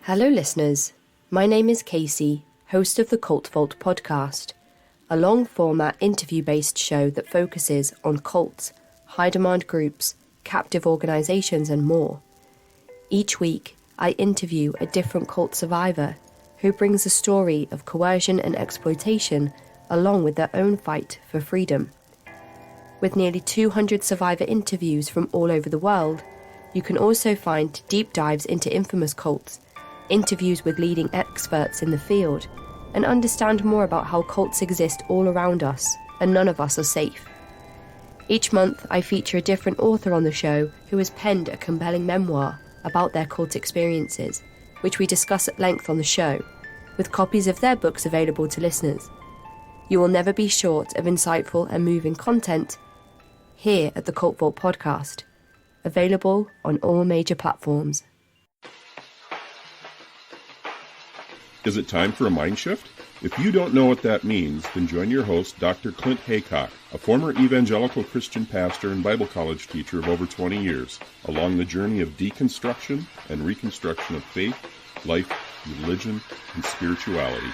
Hello listeners, my name is Casey, host of the Cult Vault podcast, a long-format interview-based show that focuses on cults, high-demand groups, captive organizations and more. Each week, I interview a different cult survivor who brings a story of coercion and exploitation along with their own fight for freedom. With nearly 200 survivor interviews from all over the world, you can also find deep dives into infamous cults, interviews with leading experts in the field, and understand more about how cults exist all around us, and none of us are safe. Each month, I feature a different author on the show who has penned a compelling memoir about their cult experiences, which we discuss at length on the show, with copies of their books available to listeners. You will never be short of insightful and moving content here at the Cult Vault podcast, available on all major platforms. Is it time for a mind shift? If you don't know what that means, then join your host, Dr. Clint Haycock, a former evangelical Christian pastor and Bible college teacher of over 20 years, along the journey of deconstruction and reconstruction of faith, life, religion, and spirituality.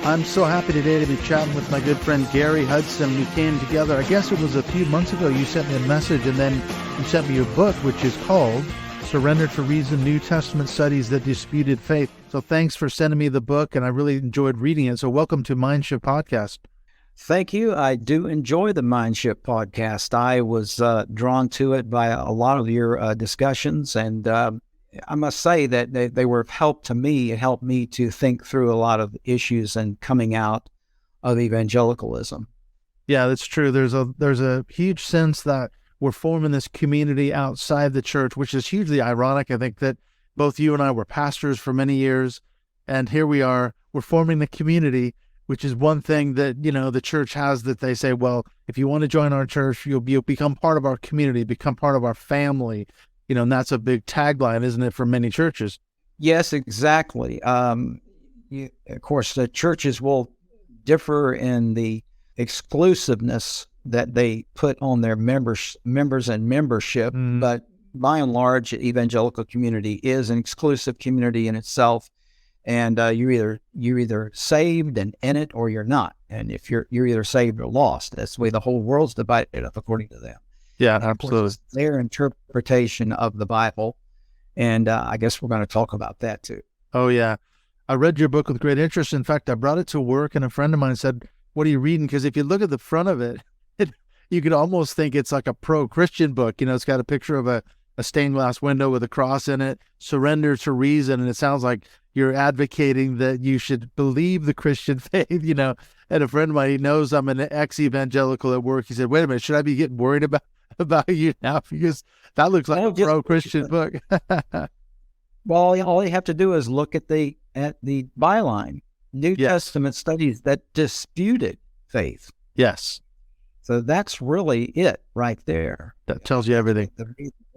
I'm so happy today to be chatting with my good friend Gary Hudson. We came together, I guess it was a few months ago. You sent me a message and then you sent me a book, which is called Surrender to Reason, New Testament Studies That Disputed Faith. So thanks for sending me the book, and I really enjoyed reading it. So welcome to Mindshift Podcast. Thank you. I do enjoy the Mindshift Podcast. I was drawn to it by a lot of your discussions, and I must say that they were of help to me. It helped me to think through a lot of issues and coming out of evangelicalism. Yeah, that's true. There's a huge sense that we're forming this community outside the church, which is hugely ironic. I think that both you and I were pastors for many years, and here we are, we're forming the community, which is one thing that, you know, the church has, that they say, well, if you want to join our church, you'll become part of our community, become part of our family. You know, and that's a big tagline, isn't it, for many churches? Yes, exactly. Of course, the churches will differ in the exclusiveness that they put on their members and membership, but by and large, the evangelical community is an exclusive community in itself, and you're either saved and in it, or you're not. And if you're either saved or lost, that's the way the whole world's divided up according to them. Yeah, absolutely. It's their interpretation of the Bible, and I guess we're going to talk about that too. Oh, yeah. I read your book with great interest. In fact, I brought it to work, and a friend of mine said, what are you reading? Because if you look at the front of it, you could almost think it's like a pro-Christian book. You know, it's got a picture of a stained glass window with a cross in it, surrender to reason, and it sounds like you're advocating that you should believe the Christian faith, you know. And a friend of mine, he knows I'm an ex-evangelical at work. He said, wait a minute, should I be getting worried about you now, because that looks like a pro-Christian book? Well, all you have to do is look at the byline, New Testament studies that disputed faith. Yes. So that's really it right there. That tells you everything.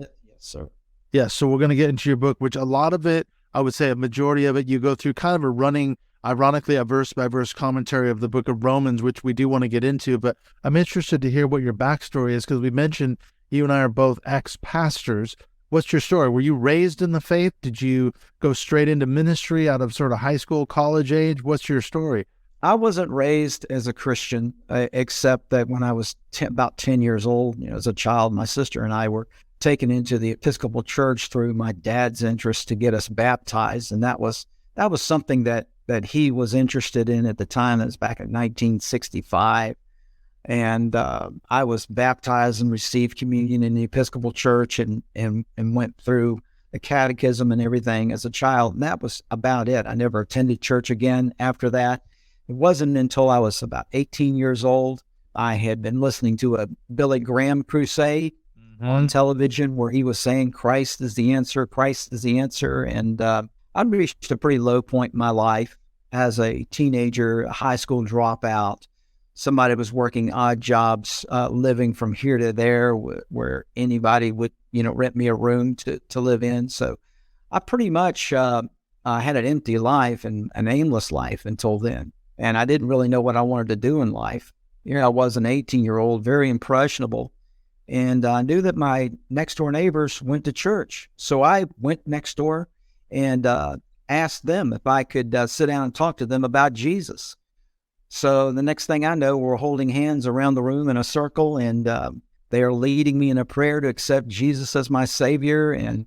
Yes, sir. Yes, so we're going to get into your book, which a lot of it, I would say a majority of it, you go through kind of a running, ironically, a verse-by-verse commentary of the book of Romans, which we do want to get into, but I'm interested to hear what your backstory is, because we mentioned you and I are both ex-pastors. What's your story? Were you raised in the faith? Did you go straight into ministry out of sort of high school, college age? What's your story? I wasn't raised as a Christian, except that when I was about 10 years old, you know, as a child, my sister and I were taken into the Episcopal Church through my dad's interest to get us baptized, and that was something that he was interested in at the time. That was back in 1965. And I was baptized and received communion in the Episcopal Church and went through the catechism and everything as a child. And that was about it. I never attended church again after that. It wasn't until I was about 18 years old. I had been listening to a Billy Graham crusade on television where he was saying, Christ is the answer, Christ is the answer. And I'd reached a pretty low point in my life as a teenager, a high school dropout. somebody was working odd jobs, living from here to there, where anybody would, rent me a room to live in. So I pretty much had an empty life and an aimless life until then. And I didn't really know what I wanted to do in life. I was an 18-year-old, very impressionable. And I knew that my next door neighbors went to church. So I went next door and asked them if I could sit down and talk to them about Jesus. So the next thing I know, we're holding hands around the room in a circle, and they are leading me in a prayer to accept Jesus as my Savior. And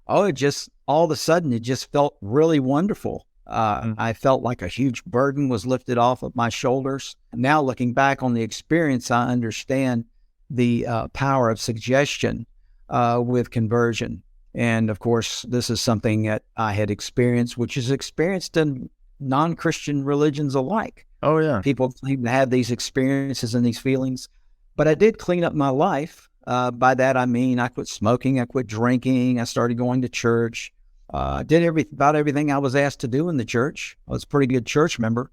it just, all of a sudden, it just felt really wonderful. I felt like a huge burden was lifted off of my shoulders. Now, looking back on the experience, I understand the power of suggestion with conversion. And of course, this is something that I had experienced, which is experienced in non-Christian religions alike. Oh, yeah. People claim to have these experiences and these feelings. But I did clean up my life. By that, I mean, I quit smoking, I quit drinking, I started going to church. Did about everything I was asked to do in the church. I was a pretty good church member.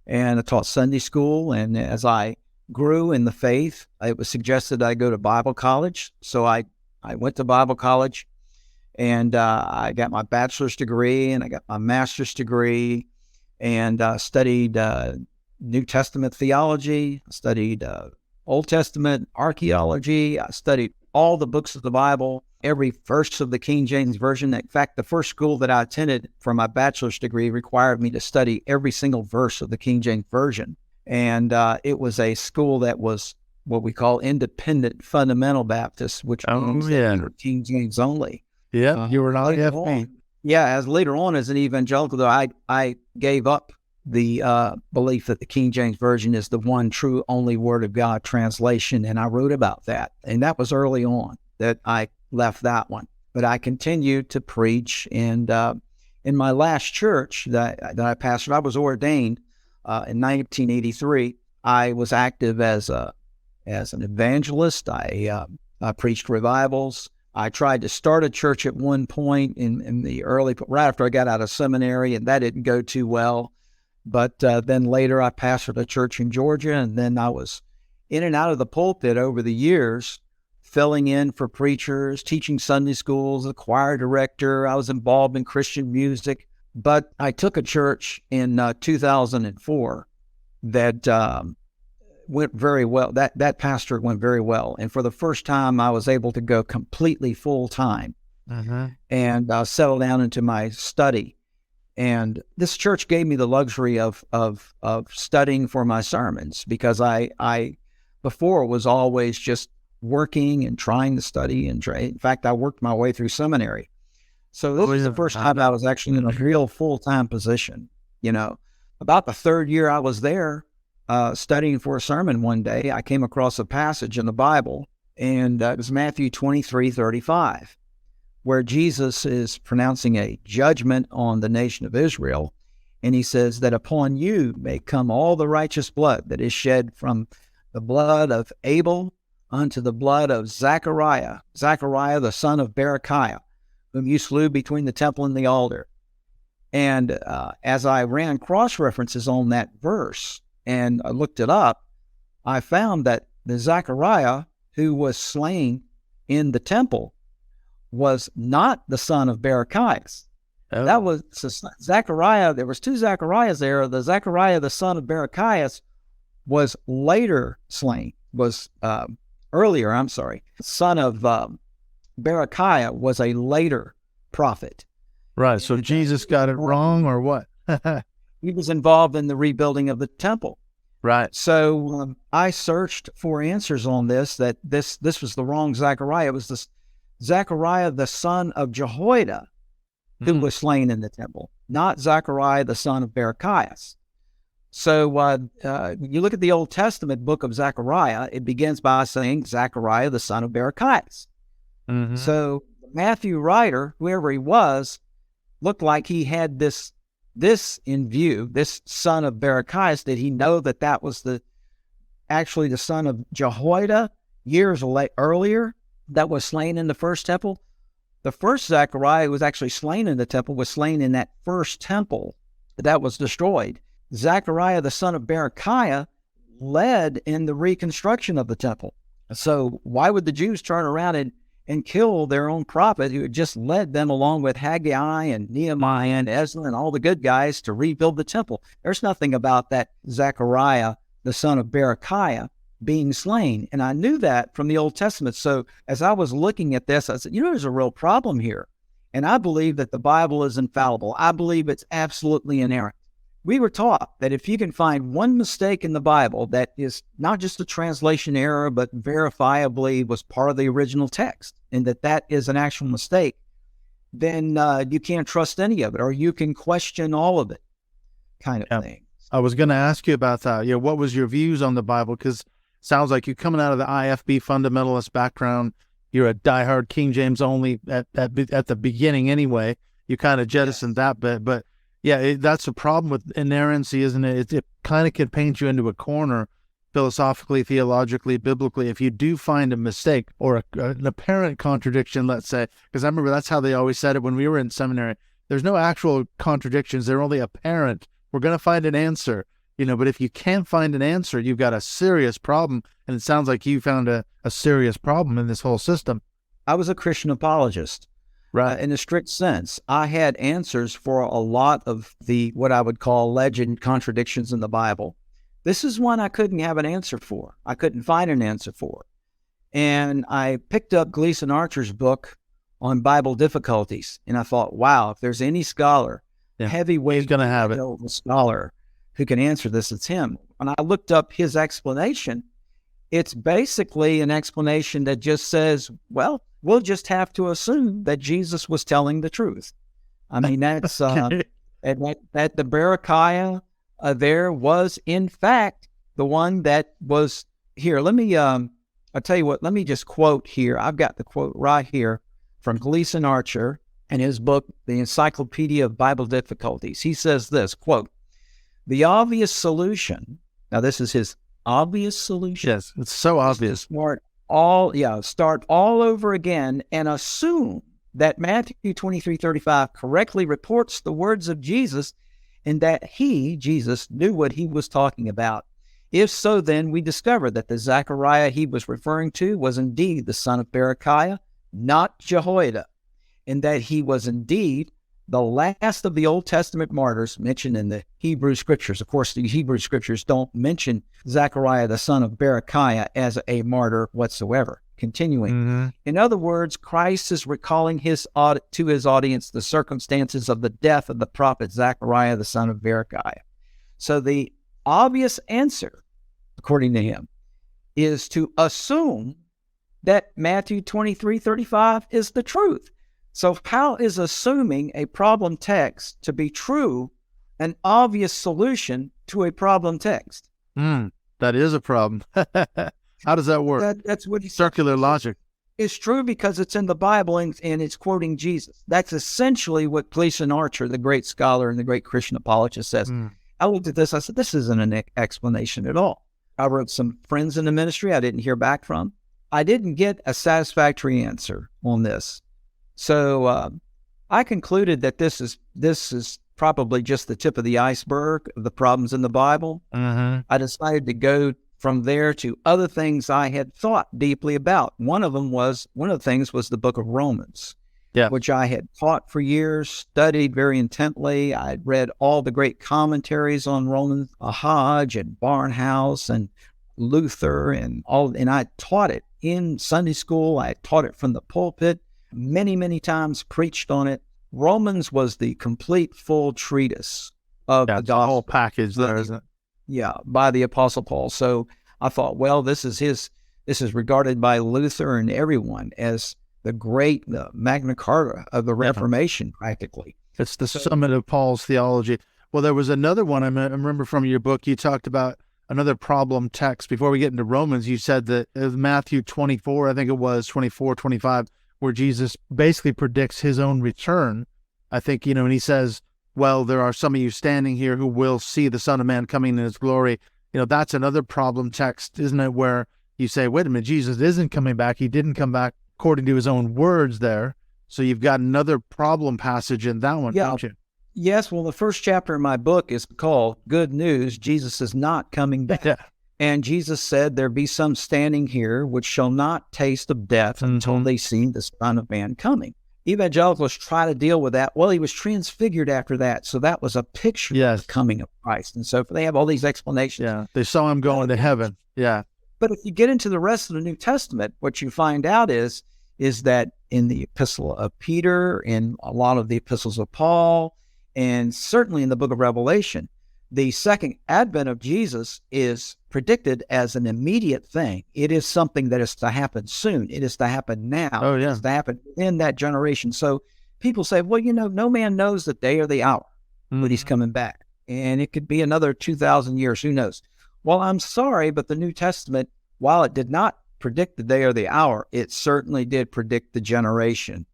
And I taught Sunday school. And as I grew in the faith, it was suggested I go to Bible college. So I went to Bible college, and I got my bachelor's degree and I got my master's degree, and studied New Testament theology, studied Old Testament archaeology. I studied all the books of the Bible, every verse of the King James Version. In fact, the first school that I attended for my bachelor's degree required me to study every single verse of the King James Version. And it was a school that was what we call independent fundamental Baptist, which means that we were King James only. Yeah, you were not FP. Yeah, as later on as an evangelical, though, I gave up the belief that the King James Version is the one true only Word of God translation, and I wrote about that. And that was early on that I left that one. But I continued to preach, and in my last church that I pastored, I was ordained in 1983. I was active as an evangelist. I preached revivals. I tried to start a church at one point in the right after I got out of seminary, and that didn't go too well. But then later I pastored a church in Georgia, and then I was in and out of the pulpit over the years, filling in for preachers, teaching Sunday schools, a choir director. I was involved in Christian music. But I took a church in 2004 that went very well. That pastor went very well. And for the first time, I was able to go completely full time and settle down into my study. And this church gave me the luxury of studying for my sermons, because I before was always just working and trying to study and in fact, I worked my way through seminary. So this was the first time I was actually in a real full-time position. About the third year I was there studying for a sermon one day, I came across a passage in the Bible, and it was Matthew 23:35. Where Jesus is pronouncing a judgment on the nation of Israel. And he says that upon you may come all the righteous blood that is shed from the blood of Abel unto the blood of Zechariah the son of Berechiah, whom you slew between the temple and the altar. And as I ran cross-references on that verse and I looked it up, I found that the Zechariah who was slain in the temple was not the son of Berechiah. Oh. That was Zechariah. There was two Zechariahs there. The Zechariah, the son of Berechiah, was later slain, earlier, I'm sorry. The son of Berechiah was a later prophet. Right, so Jesus got it wrong or what? He was involved in the rebuilding of the temple. Right. So I searched for answers on this, that this was the wrong Zechariah. It was the Zechariah, the son of Jehoiada, who was slain in the temple, not Zechariah, the son of Berechiah. So you look at the Old Testament book of Zechariah, it begins by saying Zechariah, the son of Berechiah. So the Matthew writer, whoever he was, looked like he had this in view, this son of Berechiah. Did he know that was actually the son of Jehoiada years earlier? That was slain in the first temple? The first Zechariah who was actually slain in the temple was slain in that first temple that was destroyed. Zechariah, the son of Berechiah, led in the reconstruction of the temple. So why would the Jews turn around and kill their own prophet who had just led them along with Haggai and Nehemiah and Ezra and all the good guys to rebuild the temple? There's nothing about that Zechariah, the son of Berechiah, being slain. And I knew that from the Old Testament. So as I was looking at this, I said, there's a real problem here. And I believe that the Bible is infallible. I believe it's absolutely inerrant. We were taught that if you can find one mistake in the Bible that is not just a translation error, but verifiably was part of the original text, and that is an actual mistake, then you can't trust any of it, or you can question all of it, kind of thing. I was going to ask you about that. What was your views on the Bible? Because it sounds like you're coming out of the IFB fundamentalist background. You're a diehard King James only at the beginning anyway. You kind of jettisoned that bit, but that's a problem with inerrancy, isn't it? It kind of can paint you into a corner philosophically, theologically, biblically, if you do find a mistake or an apparent contradiction, let's say, because I remember that's how they always said it when we were in seminary. There's no actual contradictions. They're only apparent. We're going to find an answer, but if you can't find an answer, you've got a serious problem. And it sounds like you found a serious problem in this whole system. I was a Christian apologist. Right. In a strict sense, I had answers for a lot of what I would call alleged contradictions in the Bible. This is one I couldn't have an answer for. I couldn't find an answer for. And I picked up Gleason Archer's book on Bible difficulties. And I thought, wow, if there's any scholar, heavyweight, he's going to have it. Scholar who can answer this, it's him. When I looked up his explanation, it's basically an explanation that just says, well, we'll just have to assume that Jesus was telling the truth. I mean, that's that the Berechiah there was, in fact, the one that was here. Let me, I'll tell you what, let me just quote here. I've got the quote right here from Gleason Archer in his book, The Encyclopedia of Bible Difficulties. He says this, quote, "The obvious solution," now this is his obvious solution. Yes, it's so obvious. Start all over again and assume that Matthew 23:35 correctly reports the words of Jesus and that he, Jesus, knew what he was talking about. If so, then we discover that the Zechariah he was referring to was indeed the son of Berechiah, not Jehoiada, and that he was indeed the last of the Old Testament martyrs mentioned in the Hebrew Scriptures. Of course, the Hebrew Scriptures don't mention Zechariah, the son of Berechiah, as a martyr whatsoever. Continuing. Mm-hmm. In other words, Christ is recalling to his audience the circumstances of the death of the prophet Zechariah, the son of Berechiah. So the obvious answer, according to him, is to assume that Matthew 23:35 is the truth. So how is assuming a problem text to be true an obvious solution to a problem text? That is a problem. How does that work? That's what circular logic. It's true because it's in the Bible and it's quoting Jesus. That's essentially what Gleason Archer, the great scholar and the great Christian apologist, says. I looked at this. I said, this isn't an explanation at all. I wrote some friends in the ministry I didn't hear back from. I didn't get a satisfactory answer on this. So I concluded that this is probably just the tip of the iceberg of the problems in the Bible. I decided to go from there to other things I had thought deeply about. One of the things was the book of Romans, which I had taught for years, studied very intently. I had read all the great commentaries on Romans, Hodge and Barnhouse and Luther and I taught it in Sunday school. I taught it from the pulpit many, many times, preached on it. Romans was the complete full treatise of the gospel. The whole package there, isn't it? Yeah, by the Apostle Paul. So I thought, well, this is regarded by Luther and everyone as the great Magna Carta of the Reformation, practically. It's the summit of Paul's theology. Well, there was another one I remember from your book. You talked about another problem text. Before we get into Romans, you said that Matthew 24, I think it was 24, 25, where Jesus basically predicts his own return. I think, and he says, well, there are some of you standing here who will see the Son of Man coming in his glory. That's another problem text, isn't it? Where you say, wait a minute, Jesus isn't coming back. He didn't come back according to his own words there. So you've got another problem passage in that one, don't you? Yes. Well, the first chapter in my book is called Good News. Jesus is not coming back. And Jesus said, there be some standing here which shall not taste of death until they see the Son of Man coming. Evangelicals try to deal with that. Well, he was transfigured after that. So that was a picture of the coming of Christ. And so they have all these explanations. Yeah, they saw him going to heaven. Yeah. But if you get into the rest of the New Testament, what you find out is that in the epistle of Peter, in a lot of the epistles of Paul, and certainly in the book of Revelation, the second advent of Jesus is predicted as an immediate thing. It is something that is to happen soon. It is to happen now. Oh, yeah. It is to happen in that generation. So people say, well, no man knows the day or the hour when he's coming back. And it could be another 2,000 years. Who knows? Well, I'm sorry, but the New Testament, while it did not predict the day or the hour, it certainly did predict the generation.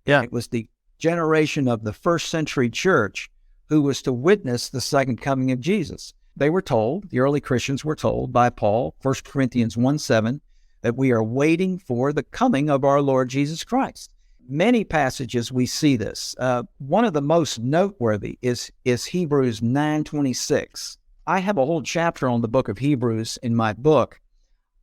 Yeah. It was the generation of the first century church who was to witness the second coming of Jesus. They were told, the early Christians were told by Paul, 1 Corinthians 1:7, that we are waiting for the coming of our Lord Jesus Christ. Many passages we see this. One of the most noteworthy is Hebrews 9:26. I have a whole chapter on the book of Hebrews in my book.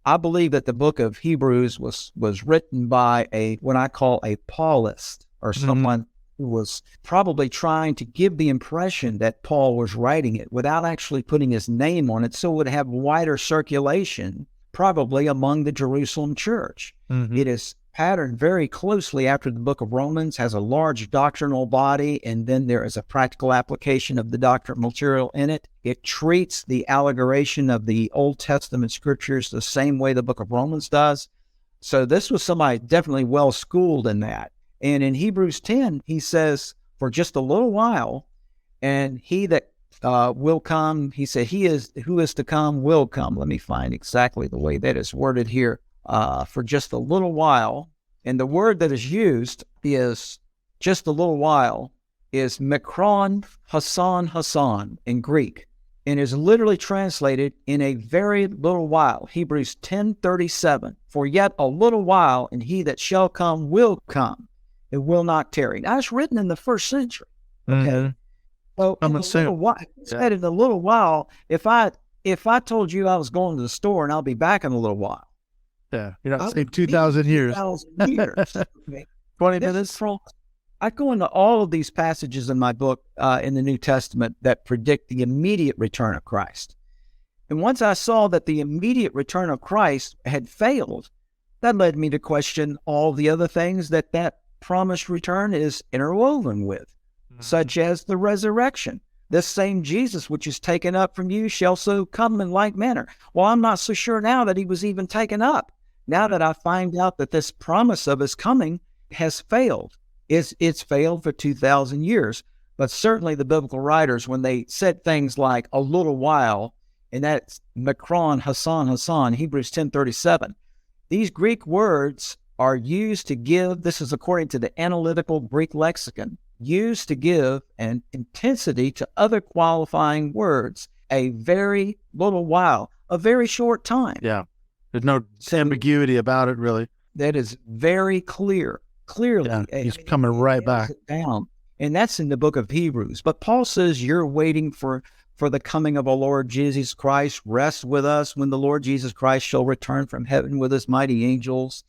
I believe that the book of Hebrews was written by what I call a Paulist, or someone who was probably trying to give the impression that Paul was writing it without actually putting his name on it, so it would have wider circulation, probably among the Jerusalem church. It is patterned very closely after the book of Romans, has a large doctrinal body, and then there is a practical application of the doctrinal material in it. It treats the allegoration of the Old Testament scriptures the same way the book of Romans does. So this was somebody definitely well-schooled in that. And in Hebrews 10, he says, for just a little while, and he that will come, he said, who is to come will come. Let me find exactly the way that is worded here. For just a little while, and the word that is used is just a little while, is mikron Hassan in Greek, and is literally translated in a very little while. Hebrews 10:37, for yet a little while, and he that shall come will come. It will not tarry. Now, it's written in the first century. Okay. So in a little while, said in a little while, if I told you I was going to the store and I'll be back in a little while. Yeah, you're not saying 2,000 years. 2,000 years. Okay. 20 minutes. I go into all of these passages in my book in the New Testament that predict the immediate return of Christ. And once I saw that the immediate return of Christ had failed, that led me to question all the other things that promised return is interwoven with, such as the resurrection. This same Jesus which is taken up from you shall so come in like manner. Well, I'm not so sure now that he was even taken up. Now that I find out that this promise of his coming has failed. It's failed for 2,000 years. But certainly the biblical writers, when they said things like a little while, and that's mikron Hassan, Hebrews 10:37, these Greek words are used to give, this is according to the analytical Greek lexicon, used to give an intensity to other qualifying words, a very little while, a very short time. Yeah. There's no ambiguity about it, really. That is very clearly. Yeah, he's coming right back. Down. And that's in the book of Hebrews. But Paul says you're waiting for the coming of our Lord Jesus Christ. Rest with us when the Lord Jesus Christ shall return from heaven with his mighty angels.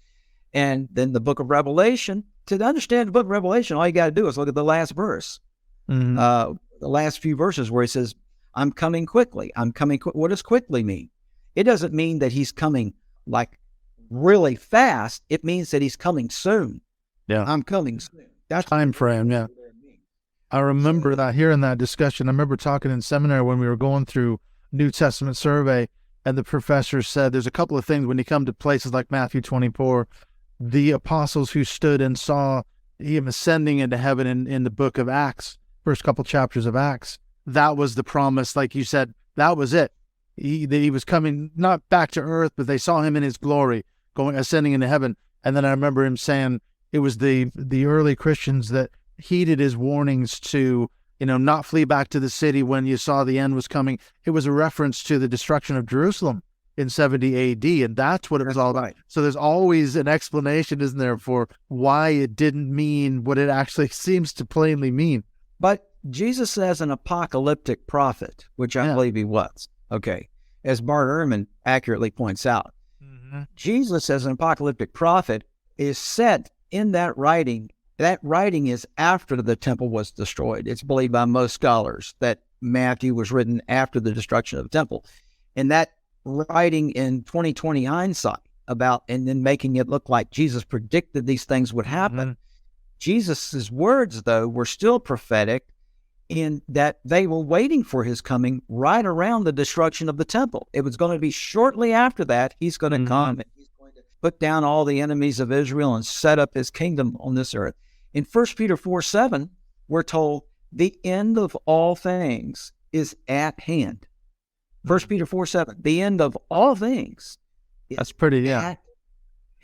And then the book of Revelation, to understand the book of Revelation, all you got to do is look at the last verse, the last few verses where he says, I'm coming quickly. I'm coming quick. What does quickly mean? It doesn't mean that he's coming like really fast. It means that he's coming soon. Yeah. I'm coming soon. That's time frame. Yeah. I remember that hearing that discussion. I remember talking in seminary when we were going through New Testament survey, and the professor said there's a couple of things when you come to places like Matthew 24, the apostles who stood and saw him ascending into heaven in the book of Acts, first couple chapters of Acts, that was the promise. Like you said, that was it. He was coming not back to earth, but they saw him in his glory, ascending into heaven. And then I remember him saying it was the early Christians that heeded his warnings to, not flee back to the city when you saw the end was coming. It was a reference to the destruction of Jerusalem in 70 AD, and that's what it was all about. So there's always an explanation, isn't there, for why it didn't mean what it actually seems to plainly mean. But Jesus as an apocalyptic prophet, which I believe he was, okay, as Bart Ehrman accurately points out. Jesus, as an apocalyptic prophet, is set in that writing. That writing is after the temple was destroyed. It's believed by most scholars that Matthew was written after the destruction of the temple. And that writing in 2020 hindsight about, and then making it look like Jesus predicted these things would happen. Jesus's words, though, were still prophetic in that they were waiting for his coming right around the destruction of the temple. It was going to be shortly after that he's going to come and he's going to put down all the enemies of Israel and set up his kingdom on this earth. In 1 Peter 4:7, we're told the end of all things is at hand. 1 Peter 4:7, the end of all things is That's pretty, at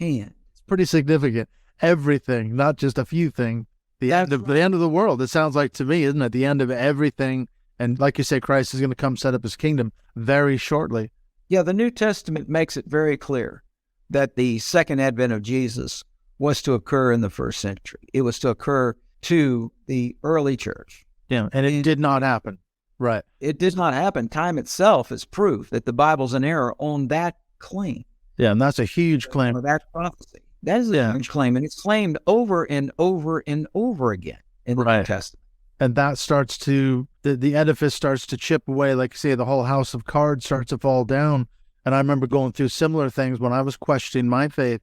hand. It's pretty significant. Everything, not just a few things. The end of the world. It sounds like to me, isn't it? The end of everything. And like you say, Christ is going to come set up his kingdom very shortly. Yeah, the New Testament makes it very clear that the second advent of Jesus was to occur in the first century. It was to occur to the early church. Yeah, and it did not happen. Right. It did not happen. Time itself is proof that the Bible's in error on that claim. Yeah, and that's a huge claim. That prophecy. That is a huge claim, and it's claimed over and over and over again in the New Testament. And that starts to, the edifice starts to chip away, like you say, the whole house of cards starts to fall down. And I remember going through similar things when I was questioning my faith,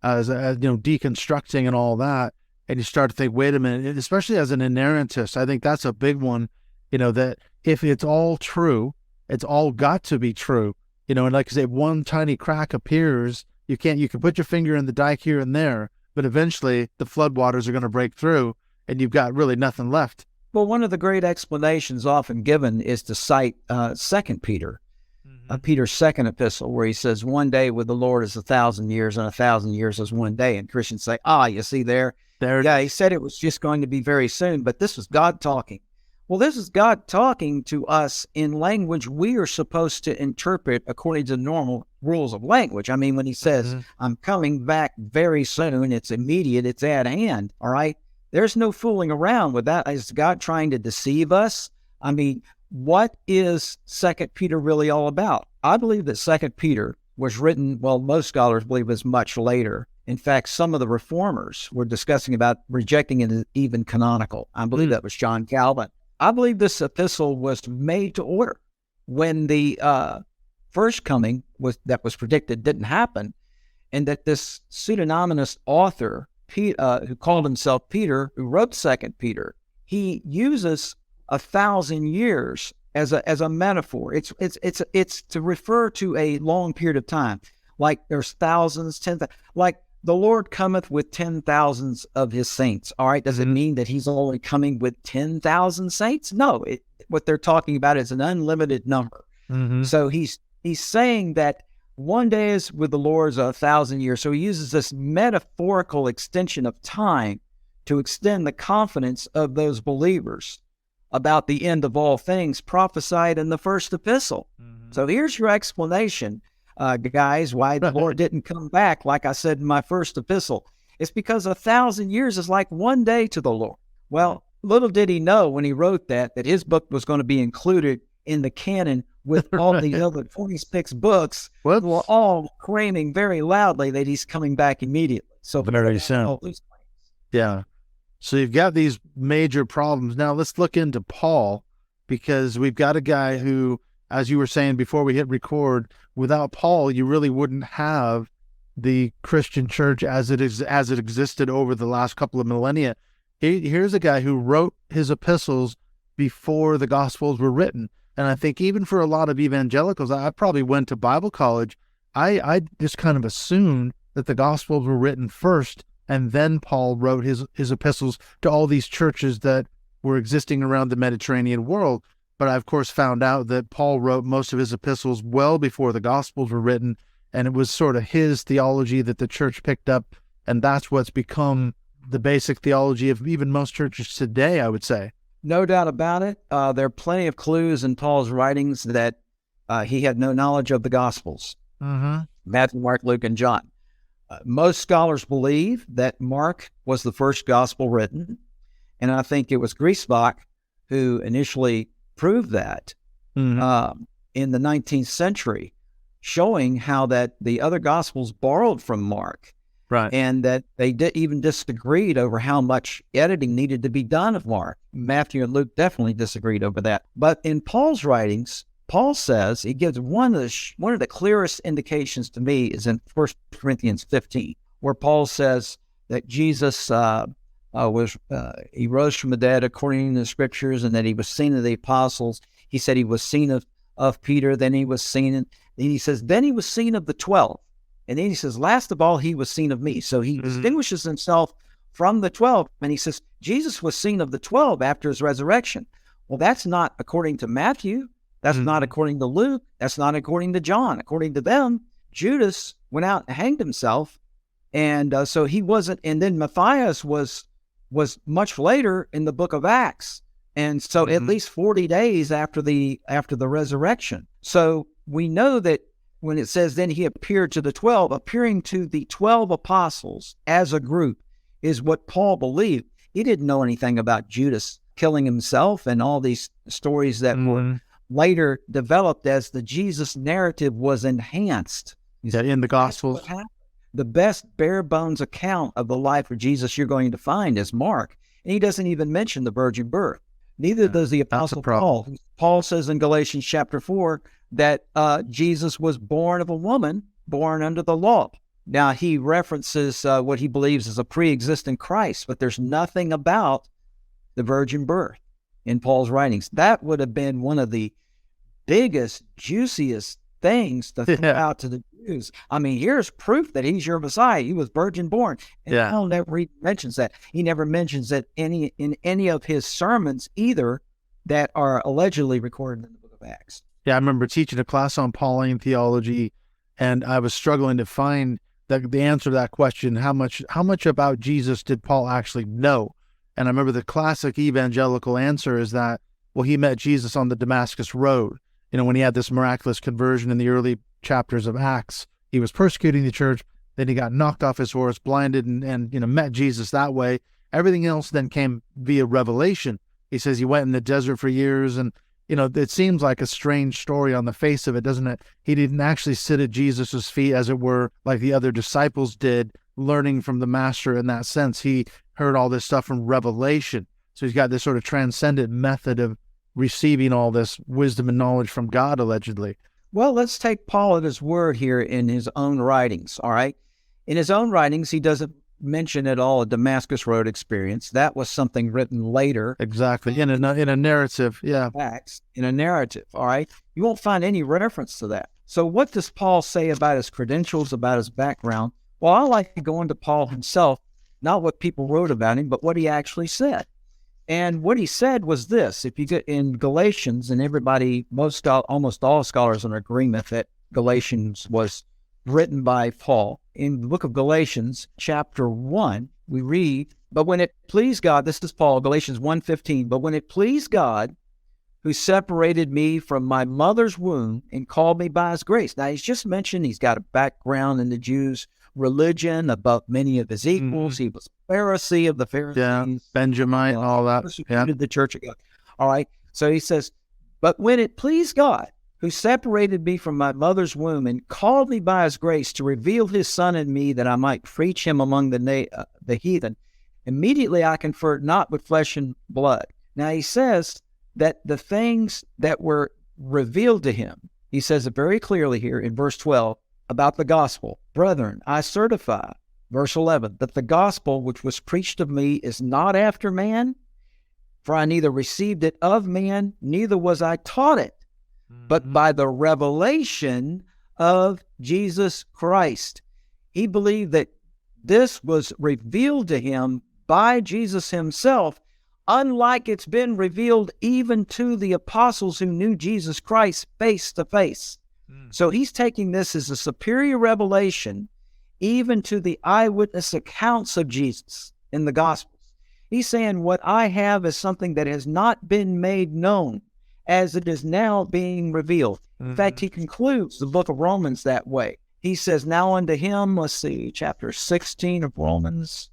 as deconstructing and all that. And you start to think, wait a minute, especially as an inerrantist, I think that's a big one, that if it's all true, it's all got to be true. And like I say, one tiny crack appears, you can put your finger in the dike here and there, but eventually the floodwaters are going to break through and you've got really nothing left. Well, one of the great explanations often given is to cite 2 Peter, Peter's second epistle, where he says, 1 day with the Lord is 1,000 years and 1,000 years is 1 day. And Christians say, you see there. Yeah, he said it was just going to be very soon, but this was God talking. Well, this is God talking to us in language we are supposed to interpret according to normal rules of language. I mean, when he says, I'm coming back very soon, it's immediate, it's at hand, all right? There's no fooling around with that. Is God trying to deceive us? I mean, what is 2 Peter really all about? I believe that 2 Peter was written, well, most scholars believe it's much later. In fact, some of the reformers were discussing about rejecting it as even canonical. I believe that was John Calvin. I believe this epistle was made to order when the first coming that was predicted didn't happen, and that this pseudonymous author, who called himself Peter, who wrote 2 Peter, he uses 1,000 years as a metaphor. It's to refer to a long period of time, like there's thousands, 10,000, like the Lord cometh with 10,000s of his saints. All right. Does it mean that he's only coming with 10,000 saints? No, what they're talking about is an unlimited number. So he's saying that 1 day is with the Lord is 1,000 years. So he uses this metaphorical extension of time to extend the confidence of those believers about the end of all things prophesied in the first epistle. So here's your explanation, guys, why the Lord didn't come back, like I said in my first epistle. It's because 1,000 years is like 1 day to the Lord. Well, little did he know when he wrote that his book was going to be included in the canon with all the other 26 books who were all claiming very loudly that he's coming back immediately. So very soon. Yeah. So you've got these major problems. Now let's look into Paul, because we've got a guy who, as you were saying before we hit record, without Paul, you really wouldn't have the Christian church as it existed over the last couple of millennia. Here's a guy who wrote his epistles before the Gospels were written. And I think even for a lot of evangelicals, I probably went to Bible college. I just kind of assumed that the Gospels were written first, and then Paul wrote his epistles to all these churches that were existing around the Mediterranean world. But I, of course, found out that Paul wrote most of his epistles well before the Gospels were written, and it was sort of his theology that the church picked up, and that's what's become the basic theology of even most churches today, I would say. No doubt about it. There are plenty of clues in Paul's writings that he had no knowledge of the Gospels. Matthew, Mark, Luke, and John. Most scholars believe that Mark was the first gospel written, and I think it was Griesbach who initially proved that. in the 19th century, showing how that the other Gospels borrowed from Mark, Right. and that they even disagreed over how much editing needed to be done of Mark. Matthew and Luke definitely disagreed over that. But in Paul's writings, Paul says, he gives one of the clearest indications to me is in 1 Corinthians 15, where Paul says that Jesus he rose from the dead according to the Scriptures, and that he was seen of the apostles. He said he was seen of Peter, then he was seen, and he says, then he was seen of the 12. And then he says, last of all, he was seen of me. So he distinguishes himself from the 12. And he says, Jesus was seen of the 12 after his resurrection. Well, that's not according to Matthew. That's not according to Luke. That's not according to John. According to them, Judas went out and hanged himself. And so he wasn't. And then Matthias was much later in the book of Acts. And so at least 40 days after the resurrection. So we know that when it says, then he appeared to the 12, appearing to the 12 apostles as a group is what Paul believed. He didn't know anything about Judas killing himself and all these stories that were later developed as the Jesus narrative was enhanced. Is that in the Gospels? The best bare bones account of the life of Jesus you're going to find is Mark. And he doesn't even mention the virgin birth. Neither does the Apostle Paul. Paul says in Galatians chapter 4 that Jesus was born of a woman, born under the law. Now, he references what he believes is a pre-existing Christ, but there's nothing about the virgin birth in Paul's writings. That would have been one of the biggest, juiciest things to throw out to the Jews. I mean, here's proof that he's your Messiah. He was virgin born. And Paul never mentions that. He never mentions that in any of his sermons either that are allegedly recorded in the book of Acts. Yeah, I remember teaching a class on Pauline theology, and I was struggling to find the answer to that question. How much about Jesus did Paul actually know? And I remember the classic evangelical answer is that, well, he met Jesus on the Damascus Road. You know, when he had this miraculous conversion in the early chapters of Acts, he was persecuting the church. Then he got knocked off his horse, blinded, and met Jesus that way. Everything else then came via revelation. He says he went in the desert for years, and it seems like a strange story on the face of it, doesn't it? He didn't actually sit at Jesus's feet, as it were, like the other disciples did, learning from the master in that sense. He heard all this stuff from revelation. So he's got this sort of transcendent method of receiving all this wisdom and knowledge from God, allegedly. Well, let's take Paul at his word here in his own writings, all right? In his own writings, he doesn't mention at all a Damascus Road experience. That was something written later. Exactly, in a narrative, Acts, in a narrative, all right? You won't find any reference to that. So what does Paul say about his credentials, about his background? Well, I like to go into Paul himself, not what people wrote about him, but what he actually said. And what he said was this: if you get in Galatians, and almost all scholars are in agreement that Galatians was written by Paul. In the book of Galatians, chapter 1, we read, but when it pleased God, this is Paul, Galatians 1:15, but when it pleased God, who separated me from my mother's womb and called me by his grace. Now, he's just mentioned he's got a background in the Jews' religion above many of his equals. He was a Pharisee of the Pharisees. Benjamite, all that. Persecuted the church of God. All right. So he says, but when it pleased God, who separated me from my mother's womb and called me by his grace to reveal his Son in me that I might preach him among the heathen, immediately I conferred not with flesh and blood. Now he says that the things that were revealed to him, he says it very clearly here in verse 12 about the gospel. Brethren, I certify, verse 11, that the gospel which was preached of me is not after man, for I neither received it of man, neither was I taught it, but by the revelation of Jesus Christ. He believed that this was revealed to him by Jesus himself, unlike it's been revealed even to the apostles who knew Jesus Christ face to face. So he's taking this as a superior revelation even to the eyewitness accounts of Jesus in the Gospels. He's saying what I have is something that has not been made known as it is now being revealed. In fact, he concludes the book of Romans that way. He says, now unto him, let's see, chapter 16 of Romans,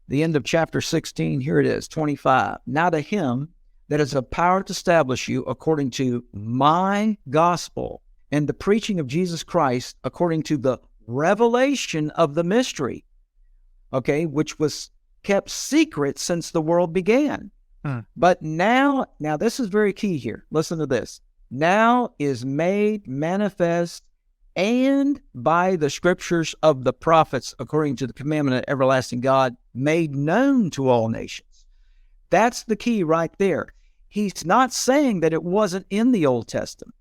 the end of chapter 16, here it is, 25. Now to him that is of power to establish you according to my gospel and the preaching of Jesus Christ according to the revelation of the mystery, okay, which was kept secret since the world began. But now this is very key here. Listen to this. Now is made manifest and by the scriptures of the prophets, according to the commandment of everlasting God, made known to all nations. That's the key right there. He's not saying that it wasn't in the Old Testament.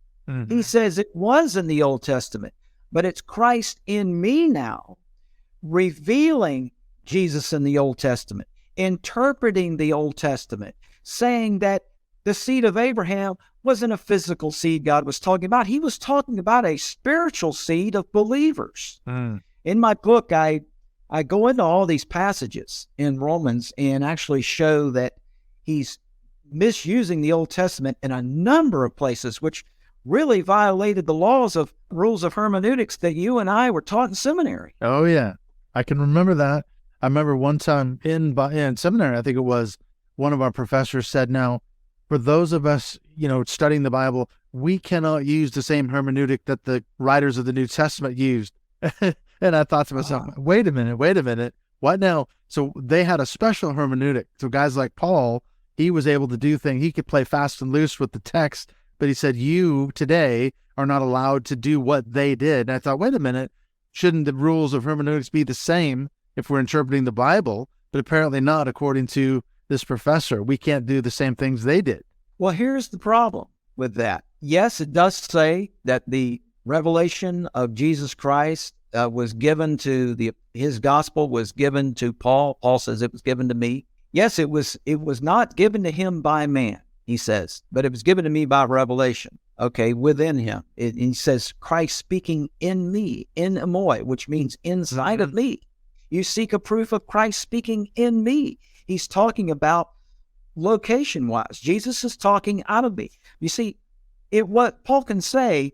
He says it was in the Old Testament, but it's Christ in me now, revealing Jesus in the Old Testament, interpreting the Old Testament, saying that the seed of Abraham wasn't a physical seed God was talking about. He was talking about a spiritual seed of believers. In my book, I go into all these passages in Romans and actually show that he's misusing the Old Testament in a number of places, which really violated the rules of hermeneutics that you and I were taught in seminary. Oh, yeah. I can remember that. I remember one time in seminary, I think it was, one of our professors said, now, for those of us, studying the Bible, we cannot use the same hermeneutic that the writers of the New Testament used. And I thought to myself, wait a minute. What now? So they had a special hermeneutic. So guys like Paul, he was able to do things. He could play fast and loose with the text, but he said, you today are not allowed to do what they did. And I thought, wait a minute, shouldn't the rules of hermeneutics be the same if we're interpreting the Bible? But apparently not, according to this professor. We can't do the same things they did. Well, here's the problem with that. Yes, it does say that the revelation of Jesus Christ was given to his gospel was given to Paul. Paul says it was given to me. Yes, it was not given to him by man, he says, but it was given to me by revelation. Okay, within him. He says Christ speaking in me, in amoi, which means inside of me. You seek a proof of Christ speaking in me. He's talking about location-wise. Jesus is talking out of me. You see, what Paul can say,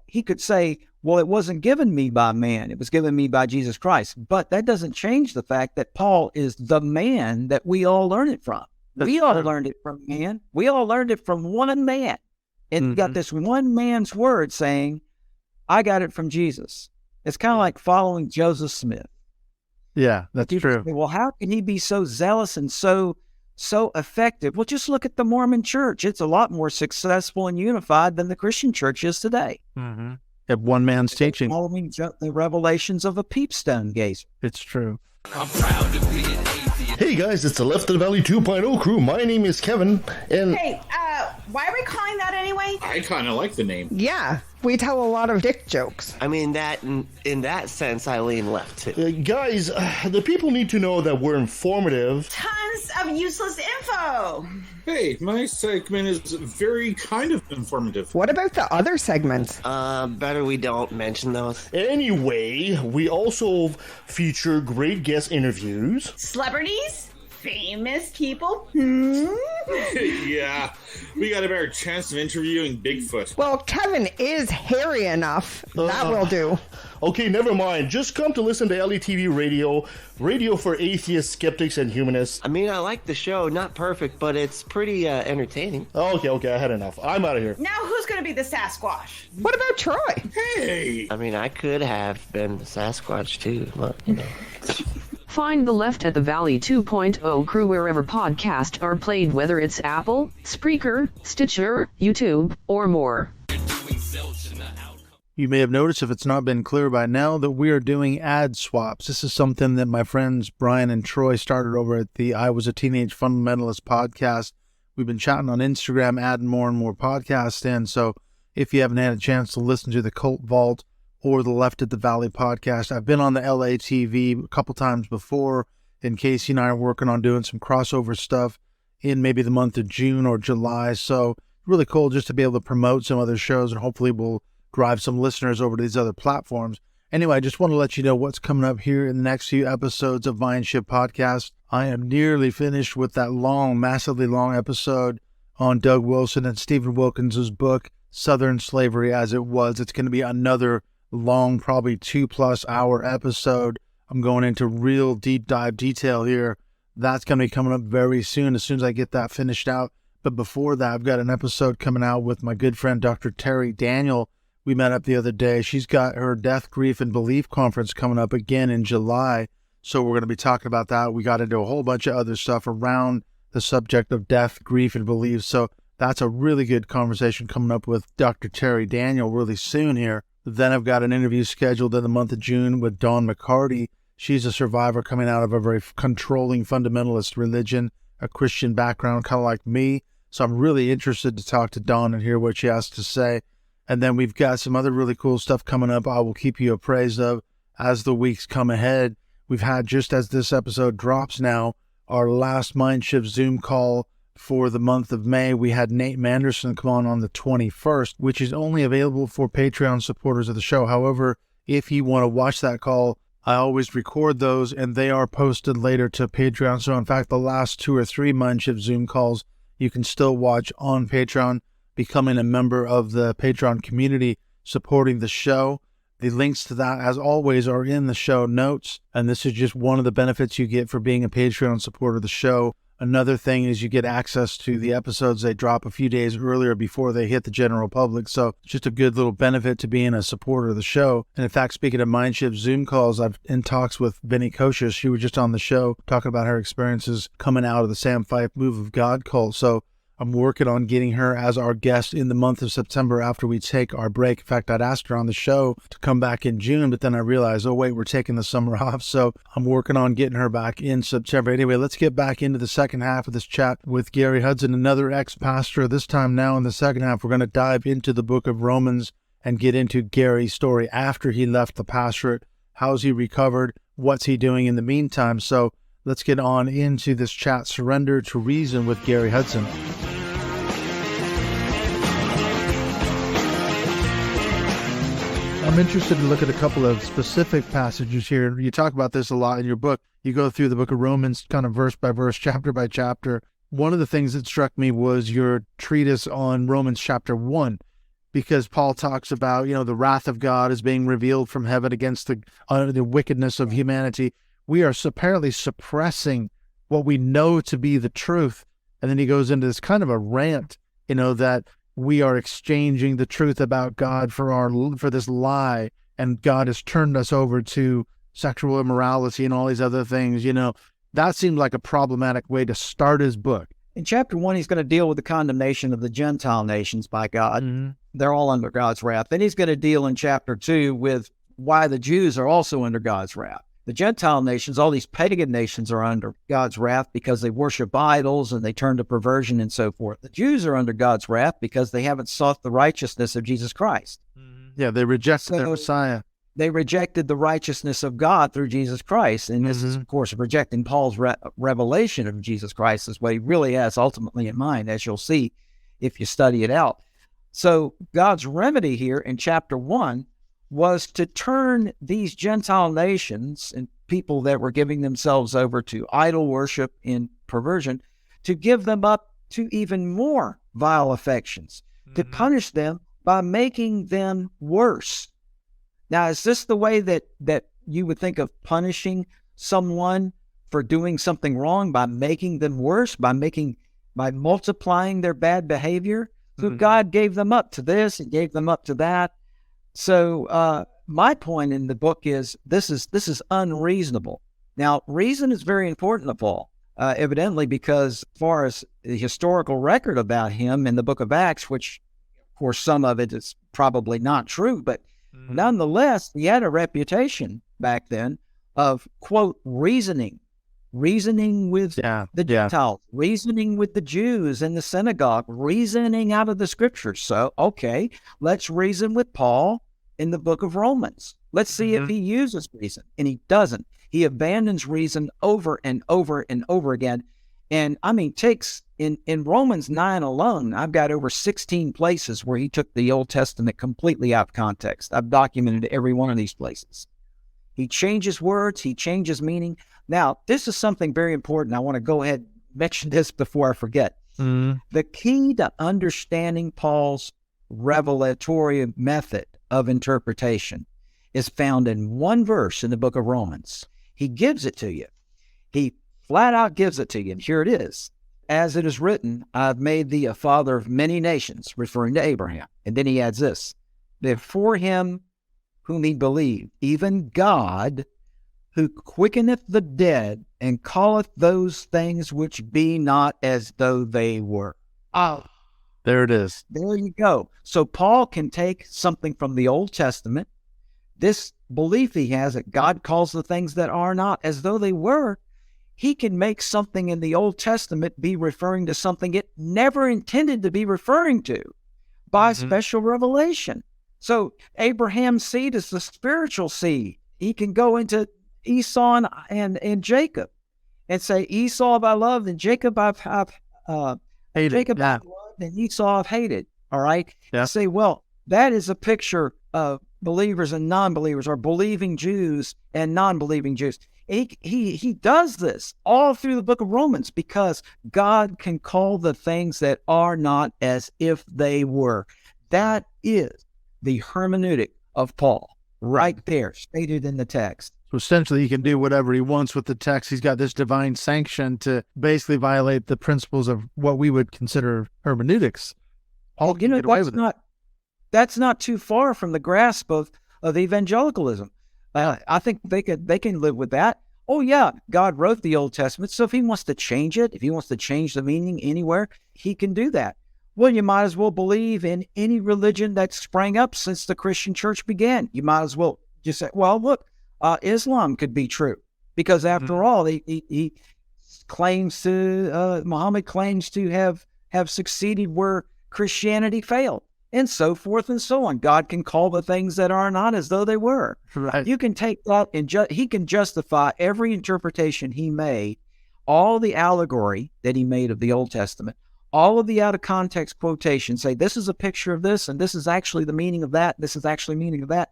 he could say, it wasn't given me by man. It was given me by Jesus Christ. But that doesn't change the fact that Paul is the man that we all learn it from. We all learned it from man. We all learned it from one man. And got this one man's word saying, I got it from Jesus. It's kind of like following Joseph Smith. Yeah, that's true. Say, well, how can he be so zealous and so effective? Well, just look at the Mormon church. It's a lot more successful and unified than the Christian church is today. At one man's teaching. Following the revelations of a peepstone gazer. It's true. I'm proud to be an atheist. Hey guys, it's the Left of the Valley 2.0 crew. My name is Kevin, and... Hey, why are we calling that anyway? I kind of like the name. Yeah, we tell a lot of dick jokes. I mean, in that sense, I lean left too. Guys, the people need to know that we're informative. Tons of useless info. Hey, my segment is very kind of informative. What about the other segments? Better we don't mention those. Anyway, we also feature great guest interviews. Celebrities? Famous people? Yeah, we got a better chance of interviewing Bigfoot. Well, Kevin is hairy enough. That will do. Okay, never mind. Just come to listen to LETV Radio for atheists, skeptics, and humanists. I mean, I like the show. Not perfect, but it's pretty entertaining. Okay, I had enough. I'm out of here. Now who's going to be the Sasquatch? What about Troy? Hey! I mean, I could have been the Sasquatch too, but, Find the Left at the Valley 2.0 crew wherever podcasts are played, whether it's Apple, Spreaker, Stitcher, YouTube, or more. You may have noticed, if it's not been clear by now, that we are doing ad swaps. This is something that my friends Brian and Troy started over at the I Was a Teenage Fundamentalist podcast. We've been chatting on Instagram, adding more and more podcasts in. So if you haven't had a chance to listen to the Cult Vault or the Left at the Valley podcast, I've been on the LATV a couple times before, and Casey and I are working on doing some crossover stuff in maybe the month of June or July. So really cool just to be able to promote some other shows, and hopefully we'll drive some listeners over to these other platforms. Anyway, I just want to let you know what's coming up here in the next few episodes of Vine Ship Podcast. I am nearly finished with that long, massively long episode on Doug Wilson and Stephen Wilkins' book, Southern Slavery as It Was. It's going to be another long, probably 2+ hour episode. I'm going into real deep dive detail here. That's going to be coming up very soon, as I get that finished out. But before that, I've got an episode coming out with my good friend, Dr. Terry Daniel. We met up the other day. She's got her Death, Grief, and Belief conference coming up again in July. So we're going to be talking about that. We got into a whole bunch of other stuff around the subject of death, grief, and belief. So that's a really good conversation coming up with Dr. Terry Daniel really soon here. Then I've got an interview scheduled in the month of June with Dawn McCarty. She's a survivor coming out of a very controlling fundamentalist religion, a Christian background, kind of like me. So I'm really interested to talk to Dawn and hear what she has to say. And then we've got some other really cool stuff coming up I will keep you appraised of as the weeks come ahead. We've had, just as this episode drops now, our last Mindshift Zoom call for the month of May. We had Nate Manderson come on the 21st, which is only available for Patreon supporters of the show. However, if you want to watch that call, I always record those and they are posted later to Patreon. So in fact, the last 2 or 3 Mindshift Zoom calls you can still watch on Patreon, becoming a member of the Patreon community, supporting the show. The links to that, as always, are in the show notes. And this is just one of the benefits you get for being a Patreon supporter of the show. Another thing is you get access to the episodes. They drop a few days earlier before they hit the general public. So it's just a good little benefit to being a supporter of the show. And in fact, speaking of Mindshift Zoom calls, I've in talks with Benny Kosher. She was just on the show talking about her experiences coming out of the Sam Fife Move of God cult. So I'm working on getting her as our guest in the month of September after we take our break. In fact, I'd asked her on the show to come back in June, but then I realized, oh, wait, we're taking the summer off. So I'm working on getting her back in September. Anyway, let's get back into the second half of this chat with Gary Hudson, another ex-pastor. This time now in the second half, we're going to dive into the book of Romans and get into Gary's story after he left the pastorate. How's he recovered? What's he doing in the meantime? So let's get on into this chat. Surrender to Reason with Gary Hudson. I'm interested to look at a couple of specific passages here. You talk about this a lot in your book. You go through the book of Romans kind of verse by verse, chapter by chapter. One of the things that struck me was your treatise on Romans chapter 1, because Paul talks about, the wrath of God is being revealed from heaven against the wickedness of humanity. We are apparently suppressing what we know to be the truth. And then he goes into this kind of a rant, that we are exchanging the truth about God for this lie, and God has turned us over to sexual immorality and all these other things. That seemed like a problematic way to start his book. In chapter 1, he's going to deal with the condemnation of the Gentile nations by God. Mm-hmm. They're all under God's wrath. Then he's going to deal in chapter 2 with why the Jews are also under God's wrath. The Gentile nations, all these pagan nations, are under God's wrath because they worship idols and they turn to perversion and so forth. The Jews are under God's wrath because they haven't sought the righteousness of Jesus Christ. Yeah, they rejected their Messiah. They rejected the righteousness of God through Jesus Christ. And this is, of course, rejecting Paul's revelation of Jesus Christ is what he really has ultimately in mind, as you'll see if you study it out. So God's remedy here in chapter 1 was to turn these Gentile nations and people that were giving themselves over to idol worship and perversion, to give them up to even more vile affections, to punish them by making them worse. Now, is this the way that you would think of punishing someone for doing something wrong, by making them worse, by multiplying their bad behavior? So God gave them up to this and gave them up to that. So my point in the book is this is unreasonable. Now, reason is very important to Paul, evidently, because as far as the historical record about him in the book of Acts, which, of course, some of it is probably not true, but nonetheless, he had a reputation back then of, quote, reasoning with the Gentiles, reasoning with the Jews in the synagogue, reasoning out of the scriptures. So, okay, let's reason with Paul in the book of Romans. Let's see if he uses reason. And he doesn't. He abandons reason over and over and over again. And takes in Romans 9 alone, I've got over 16 places where he took the Old Testament completely out of context. I've documented every one of these places. He changes words, he changes meaning. Now, this is something very important. I want to go ahead and mention this before I forget. The key to understanding Paul's revelatory method of interpretation is found in one verse in the book of Romans. He gives it to you. He flat out gives it to you. And here it is. as it is written, I've made thee a father of many nations, referring to Abraham. And then he adds this, that for him whom he believed, even God, who quickeneth the dead and calleth those things which be not as though they were. Oh, there it is. There you go. So Paul can take something from the Old Testament, this belief he has that God calls the things that are not as though they were. He can make something in the Old Testament be referring to something it never intended to be referring to by special revelation. So Abraham's seed is the spiritual seed. He can go into Esau and Jacob and say, Esau have I loved and Jacob I've hated. Jacob I've loved and Esau I've hated. All right? Yeah. Say, well, that is a picture of believers and non-believers, or believing Jews and non-believing Jews. He does this all through the book of Romans because God can call the things that are not as if they were. That is the hermeneutic of Paul right there, stated in the text. So essentially, he can do whatever he wants with the text. He's got this divine sanction to basically violate the principles of what we would consider hermeneutics. Paul can get away with it. That's not too far from the grasp of evangelicalism. I think they can live with that. Oh yeah, God wrote the Old Testament, so if he wants to change it, if he wants to change the meaning anywhere, he can do that. Well, you might as well believe in any religion that sprang up since the Christian church began. You might as well just say, well, look, Islam could be true, because after all, he claims to, Muhammad claims to have succeeded where Christianity failed, and so forth and so on. God can call the things that are not as though they were. Right. You can take that and he can justify every interpretation he made, all the allegory that he made of the Old Testament, all of the out of context quotations, say this is a picture of this, and this is actually the meaning of that. This is actually meaning of that.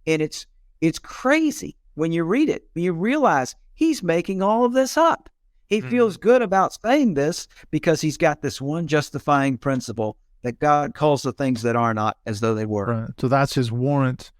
And it's crazy when you read it. You realize he's making all of this up. He feels good about saying this because he's got this one justifying principle that God calls the things that are not as though they were. Right. So that's his warrant.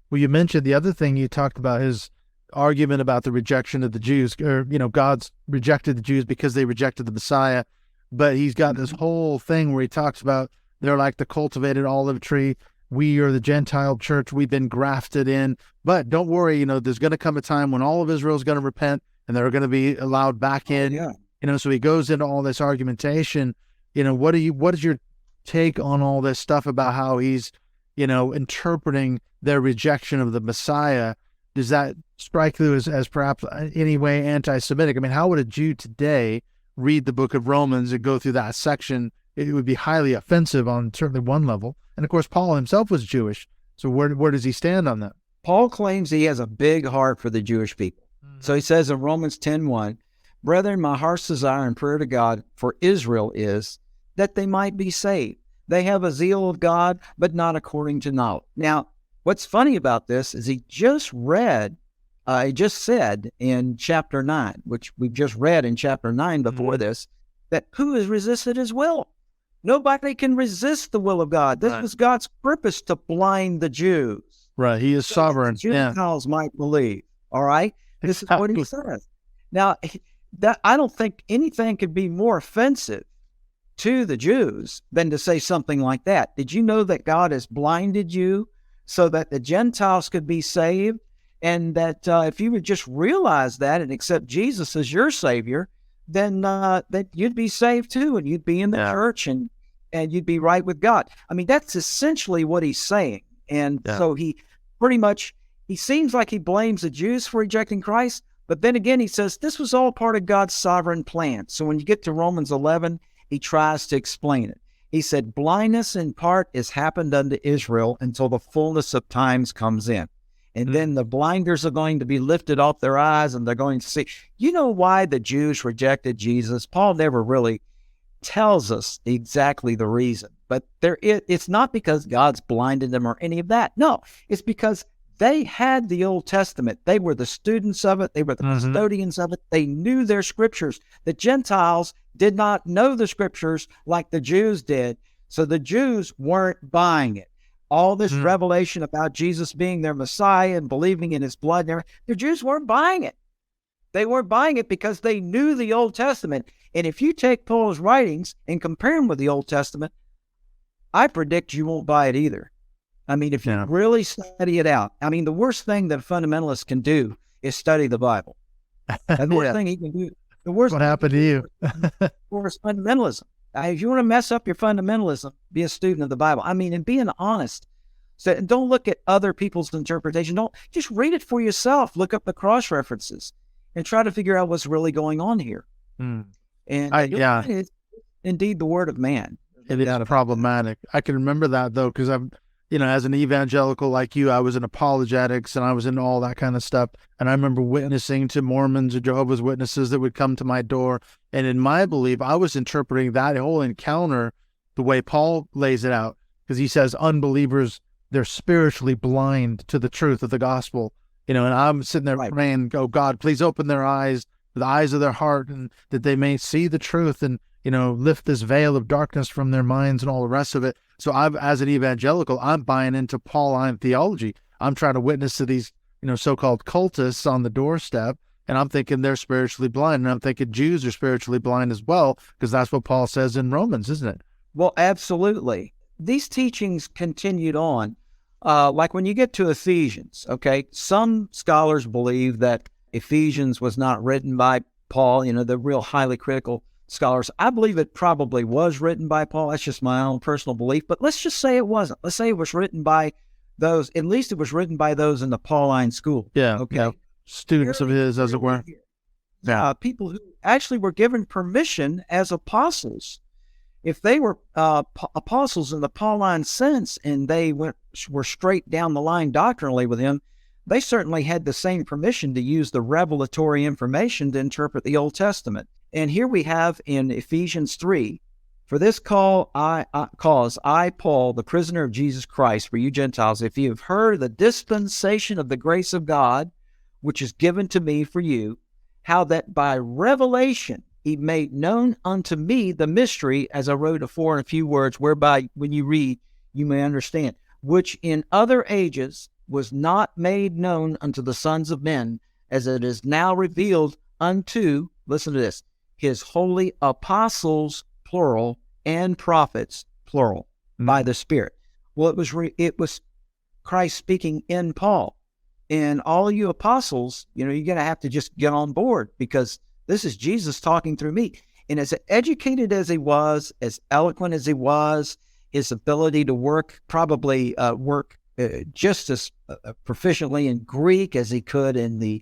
Well, you mentioned the other thing you talked about, his argument about the rejection of the Jews, or, God's rejected the Jews because they rejected the Messiah. But he's got this whole thing where he talks about they're like the cultivated olive tree. We are the Gentile church. We've been grafted in. But don't worry, there's going to come a time when all of Israel is going to repent and they're going to be allowed back in. Yeah. So he goes into all this argumentation. What is your take on all this stuff about how he's, interpreting their rejection of the Messiah? Does that strike you as perhaps any way anti-Semitic? I mean, how would a Jew today read the book of Romans and go through that section? It would be highly offensive on certainly one level. And of course, Paul himself was Jewish. So where does he stand on that? Paul claims he has a big heart for the Jewish people. So he says in Romans 10:1, brethren, my heart's desire and prayer to God for Israel is that they might be saved. They have a zeal of God, but not according to knowledge. Now, what's funny about this is he just said in chapter 9, which we've just read in chapter 9 before this, that who has resisted his will? Nobody can resist the will of God. This was God's purpose, to blind the Jews. Right. He is sovereign. The Gentiles might believe. All right. This is what he says. Now, I don't think anything could be more offensive to the Jews than to say something like that. Did you know that God has blinded you so that the Gentiles could be saved? And that if you would just realize that and accept Jesus as your Savior, then that you'd be saved too, and you'd be in the church, and you'd be right with God. I mean, that's essentially what he's saying. And so he pretty much, he seems like he blames the Jews for rejecting Christ, but then again, he says this was all part of God's sovereign plan. So when you get to Romans 11, he tries to explain it. He said, blindness in part is happened unto Israel until the fullness of times comes in. And then the blinders are going to be lifted off their eyes, and they're going to see. You know why the Jews rejected Jesus? Paul never really tells us exactly the reason. But it's not because God's blinded them or any of that. No, it's because they had the Old Testament. They were the students of it. They were the custodians of it. They knew their scriptures. The Gentiles did not know the scriptures like the Jews did. So the Jews weren't buying it. All this revelation about Jesus being their Messiah and believing in his blood, the Jews weren't buying it. They weren't buying it because they knew the Old Testament. And if you take Paul's writings and compare them with the Old Testament, I predict you won't buy it either. I mean, if you really study it out, I mean, the worst thing that a fundamentalist can do is study the Bible. And the worst thing he can do, the worst. What happened to you? Is fundamentalism. If you want to mess up your fundamentalism, be a student of the Bible. I mean, and being honest. So don't look at other people's interpretation. Don't just read it for yourself. Look up the cross references and try to figure out what's really going on here. And it's indeed the word of man. It is problematic. I can remember that though, because I'm, as an evangelical like you, I was in apologetics and I was in all that kind of stuff. And I remember witnessing to Mormons or Jehovah's Witnesses that would come to my door. And in my belief, I was interpreting that whole encounter the way Paul lays it out, because he says unbelievers, they're spiritually blind to the truth of the gospel. And I'm sitting there praying, oh God, please open their eyes, the eyes of their heart, and that they may see the truth and, lift this veil of darkness from their minds and all the rest of it. So as an evangelical, I'm buying into Pauline theology. I'm trying to witness to these, so-called cultists on the doorstep, and I'm thinking they're spiritually blind. And I'm thinking Jews are spiritually blind as well, because that's what Paul says in Romans, isn't it? Well, absolutely. These teachings continued on. Like when you get to Ephesians, okay, some scholars believe that Ephesians was not written by Paul, the real highly critical scholars. I believe it probably was written by Paul. That's just my own personal belief. But let's just say it wasn't. Let's say it was written by those, at least it was written by those in the Pauline school. Yeah. Okay. Yeah. Students of his, as it were. Yeah. People who actually were given permission as apostles. If they were apostles in the Pauline sense and they were straight down the line doctrinally with him, they certainly had the same permission to use the revelatory information to interpret the Old Testament. And here we have in Ephesians 3, for this cause I, Paul, the prisoner of Jesus Christ, for you Gentiles, if you have heard the dispensation of the grace of God, which is given to me for you, how that by revelation he made known unto me the mystery, as I wrote afore in a few words, whereby when you read, you may understand, which in other ages was not made known unto the sons of men, as it is now revealed unto, listen to this, his holy apostles, plural, and prophets, plural, by the Spirit. Well, it was Christ speaking in Paul. And all you apostles, you're going to have to just get on board, because this is Jesus talking through me. And as educated as he was, as eloquent as he was, his ability to work just as proficiently in Greek as he could in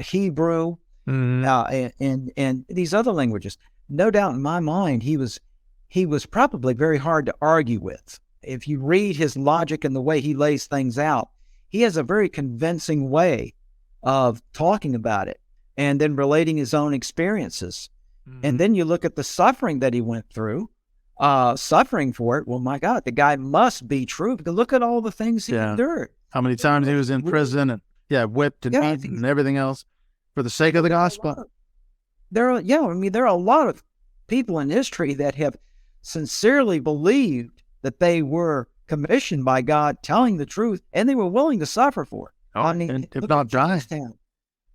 Hebrew, and these other languages. No doubt in my mind, he was probably very hard to argue with. If you read his logic and the way he lays things out, he has a very convincing way of talking about it and then relating his own experiences. And then you look at the suffering that he went through, suffering for it. Well, my God, the guy must be true, because look at all the things he endured. How many times he was in prison and whipped and beaten and everything else for the sake of the gospel. There are a lot of people in history that have sincerely believed that they were commissioned by God, telling the truth, and they were willing to suffer for it. Oh, I mean, if not die.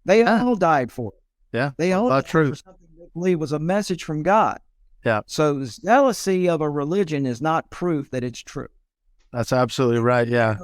They all died for it. Yeah, they all died for something they believe was a message from God. Yeah. So zealousy of a religion is not proof that it's true. That's absolutely right. Yeah.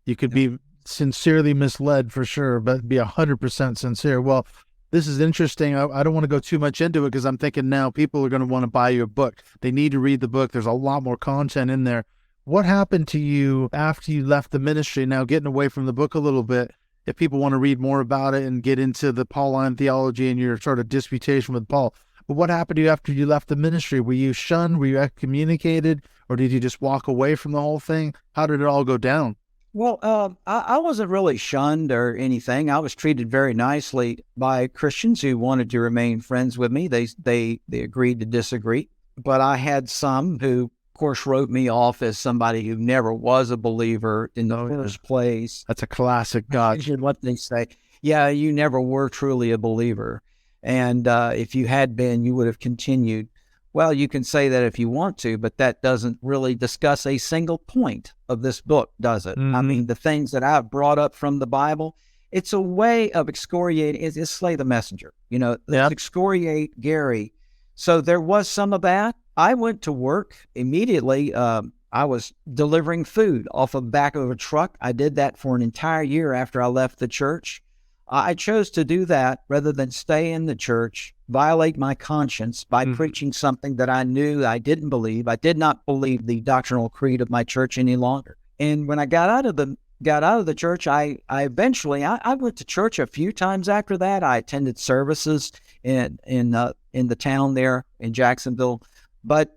You could be sincerely misled for sure, but be 100% sincere. Well, this is interesting. I don't want to go too much into it, because I'm thinking now people are going to want to buy your book. They need to read the book. There's a lot more content in there. What happened to you after you left the ministry? Now, getting away from the book a little bit, if people want to read more about it and get into the Pauline theology and your sort of disputation with Paul, but what happened to you after you left the ministry? Were you shunned? Were you excommunicated? Or did you just walk away from the whole thing? How did it all go down? Well, I wasn't really shunned or anything. I was treated very nicely by Christians who wanted to remain friends with me. They agreed to disagree. But I had some who, of course, wrote me off as somebody who never was a believer in the first place. That's a classic God. What they say. Yeah, you never were truly a believer. And if you had been, you would have continued. Well, you can say that if you want to, but that doesn't really discuss a single point of this book, does it? I mean, the things that I've brought up from the Bible it's a way of excoriating. It's slay the messenger. Let's excoriate Gary. So there was some of that. I went to work immediately. I was delivering food off the back of a truck. I did that for an entire year after I left the church. I chose to do that rather than stay in the church, violate my conscience by preaching something that I knew I didn't believe. I did not believe the doctrinal creed of my church any longer. And when I got out of the church, I eventually went to church a few times after that. I attended services in the town there in Jacksonville, but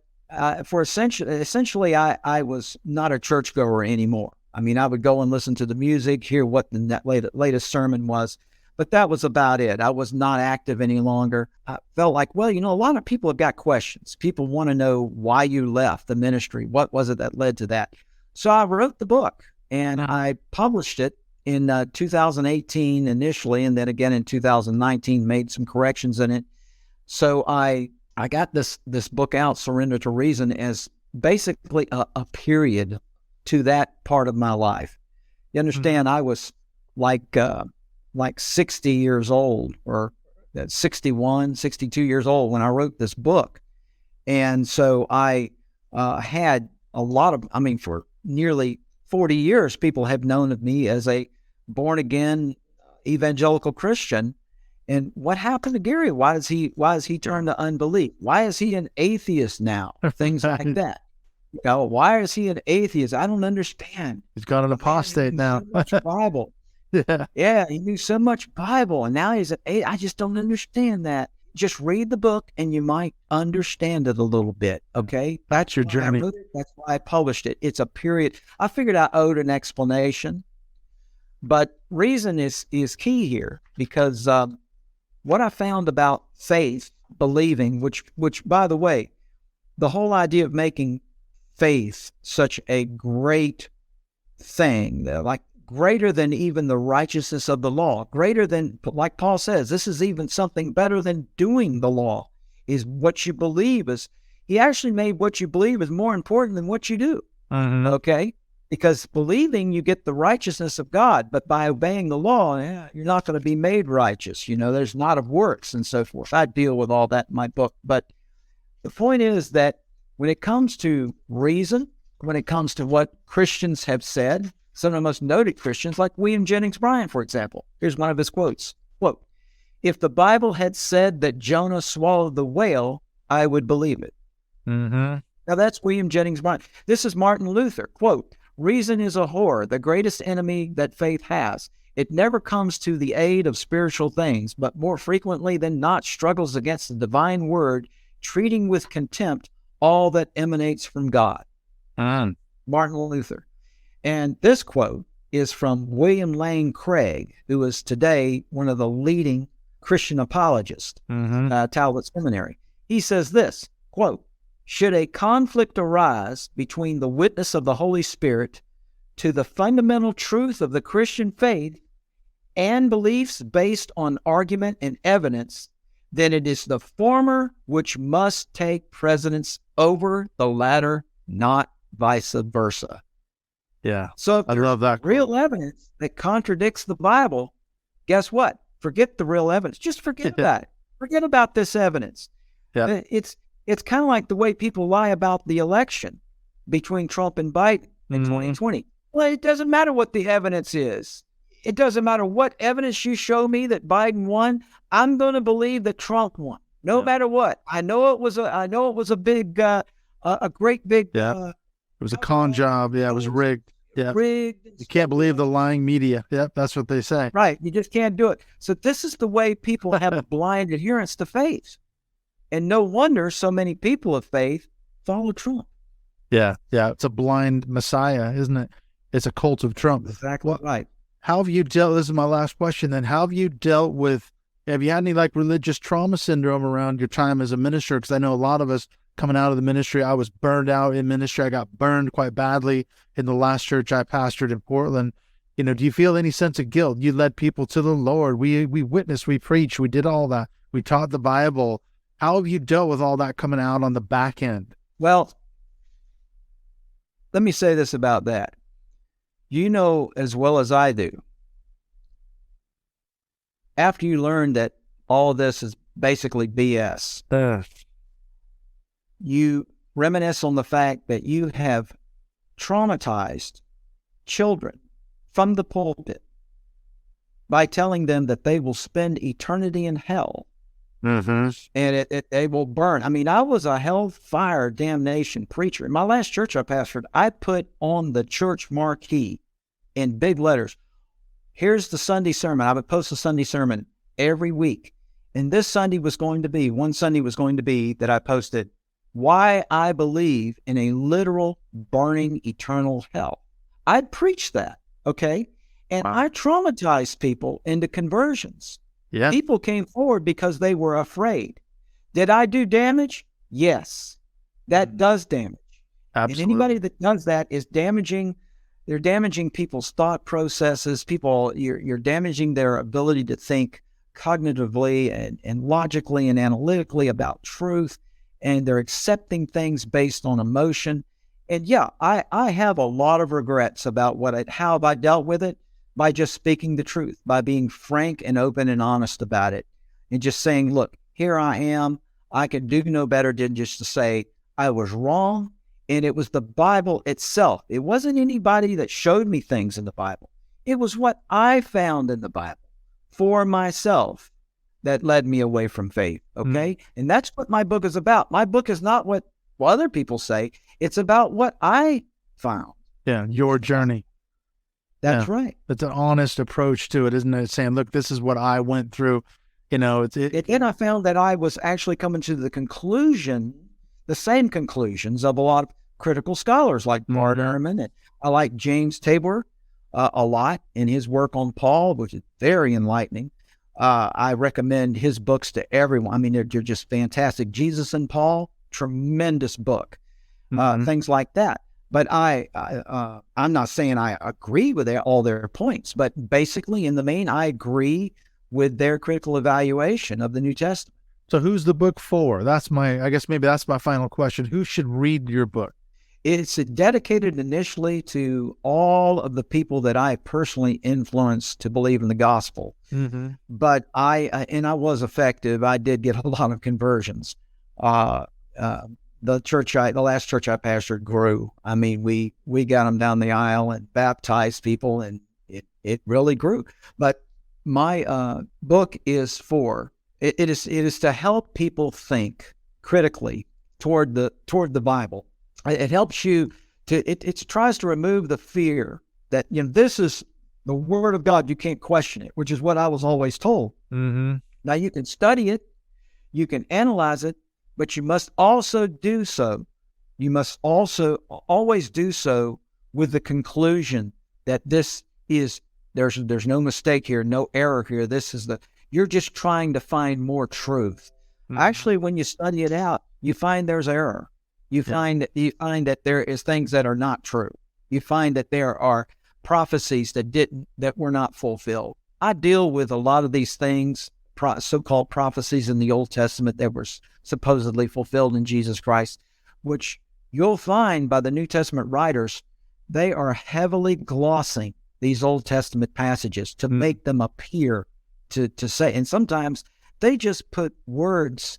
for essentially, I was not a churchgoer anymore. I mean, I would go and listen to the music, hear what the latest sermon was, but that was about it. I was not active any longer. I felt like, well, a lot of people have got questions. People want to know why you left the ministry. What was it that led to that? So I wrote the book, and I published it in 2018 initially, and then again in 2019, made some corrections in it. So I got this book out, Surrender to Reason, as basically a period to that part of my life. You understand, I was like 60 years old, or 61, 62 years old when I wrote this book. And so I had a lot of, for nearly 40 years, people have known of me as a born-again evangelical Christian. And what happened to Gary? Why is he turned to unbelief? Why is he an atheist now? Things like that. Why is he an atheist? I don't understand. He's got an apostate now. So much Bible. Yeah, he knew so much Bible, and now he's an atheist. I just don't understand that. Just read the book, and you might understand it a little bit. Okay, that's your journey. That's why I published it. It's a period. I figured I owed an explanation, but reason is key here, because what I found about faith, believing, which by the way, the whole idea of making faith such a great thing, like greater than even the righteousness of the law, greater than, like Paul says, this is even something better than doing the law, is what you believe. He actually made what you believe is more important than what you do. Okay? Because believing, you get the righteousness of God, but by obeying the law, you're not going to be made righteous. There's not of works and so forth. I deal with all that in my book. But the point is that when it comes to reason, when it comes to what Christians have said, some of the most noted Christians, like William Jennings Bryan, for example, here's one of his quotes. Quote, "If the Bible had said that Jonah swallowed the whale, I would believe it." Now that's William Jennings Bryan. This is Martin Luther. Quote, "Reason is a whore, the greatest enemy that faith has. It never comes to the aid of spiritual things, but more frequently than not struggles against the divine word, treating with contempt all that emanates from God." Martin Luther. And this quote is from William Lane Craig, who is today one of the leading Christian apologists at Talbot Seminary. He says this, quote, "Should a conflict arise between the witness of the Holy Spirit to the fundamental truth of the Christian faith and beliefs based on argument and evidence, then it is the former which must take precedence over the latter, not vice versa." Yeah. So if I love that. Real evidence that contradicts the Bible, guess what? Forget the real evidence. Just forget about it. Forget about this evidence. Yeah. It's kind of like the way people lie about the election between Trump and Biden in 2020. Well, it doesn't matter what the evidence is. It doesn't matter what evidence you show me that Biden won. I'm going to believe that Trump won, no matter what. I know it was a big, a great big. It was a con job. Yeah, it was rigged. Yeah, rigged. You can't believe the lying media. Yep, that's what they say. Right. You just can't do it. So this is the way people have a blind adherence to faith, and no wonder so many people of faith follow Trump. Yeah. It's a blind messiah, isn't it? It's a cult of Trump. Exactly right. How have you dealt? This is my last question. Then, how have you dealt with? Have you had any religious trauma syndrome around your time as a minister? Because I know a lot of us coming out of the ministry, I was burned out in ministry. I got burned quite badly in the last church I pastored in Portland. Do you feel any sense of guilt? You led people to the Lord. We witnessed, we preached, we did all that. We taught the Bible. How have you dealt with all that coming out on the back end? Well, let me say this about that. You know as well as I do after you learn that all this is basically BS, you reminisce on the fact that you have traumatized children from the pulpit by telling them that they will spend eternity in hell. And they will burn. I mean, I was a hellfire damnation preacher. In my last church I pastored, I put on the church marquee in big letters, here's the Sunday sermon. I would post a Sunday sermon every week. And this Sunday was going to be, one Sunday was going to be that I posted, why I believe in a literal burning eternal hell. I'd preach that, okay? And I traumatized people into conversions. Yeah. People came forward because they were afraid. Did I do damage? Yes. That does damage. Absolutely. And anybody that does that is damaging, they're damaging people's thought processes. You're damaging their ability to think cognitively and logically and analytically about truth. And they're accepting things based on emotion. And yeah, I have a lot of regrets about how have I dealt with it? By just speaking the truth, by being frank and open and honest about it, and just saying, look, here I am. I can do no better than just to say I was wrong, and it was the Bible itself. It wasn't anybody that showed me things in the Bible. It was what I found in the Bible for myself that led me away from faith, okay? And that's what my book is about. My book is not what other people say. It's about what I found. Yeah, your journey. That's right. It's an honest approach to it, isn't it? Saying, look, this is what I went through. You know, and I found that I was actually coming to the same conclusions of a lot of critical scholars like Bart Ehrman. And I like James Tabor a lot in his work on Paul, which is very enlightening. I recommend his books to everyone. I mean, they're just fantastic. Jesus and Paul, tremendous book. Things like that. But I'm not saying I agree with all their points, but basically in the main, I agree with their critical evaluation of the New Testament. So who's the book for? I guess maybe that's my final question. Who should read your book? It's dedicated initially to all of the people that I personally influenced to believe in the gospel. But I was effective. I did get a lot of conversions. The last church I pastored grew. I mean, we got them down the aisle and baptized people, and it really grew. But my book is it is to help people think critically toward the Bible. It helps you it tries to remove the fear that, this is the Word of God. You can't question it, which is what I was always told. Now you can study it, you can analyze it, but you must also do so. You must also always do so with the conclusion that there's no mistake here, no error here. You're just trying to find more truth. Actually, when you study it out, you find there's error. You find that there is things that are not true. You find that there are prophecies that were not fulfilled. I deal with a lot of these things, so-called prophecies in the Old Testament that were supposedly fulfilled in Jesus Christ, which you'll find by the New Testament writers, they are heavily glossing these Old Testament passages to make them appear to say. And sometimes they just put words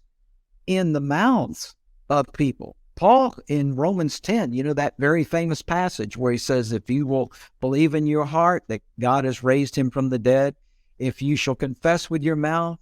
in the mouths of people. Paul in Romans 10, that very famous passage where he says, if you will believe in your heart that God has raised him from the dead, if you shall confess with your mouth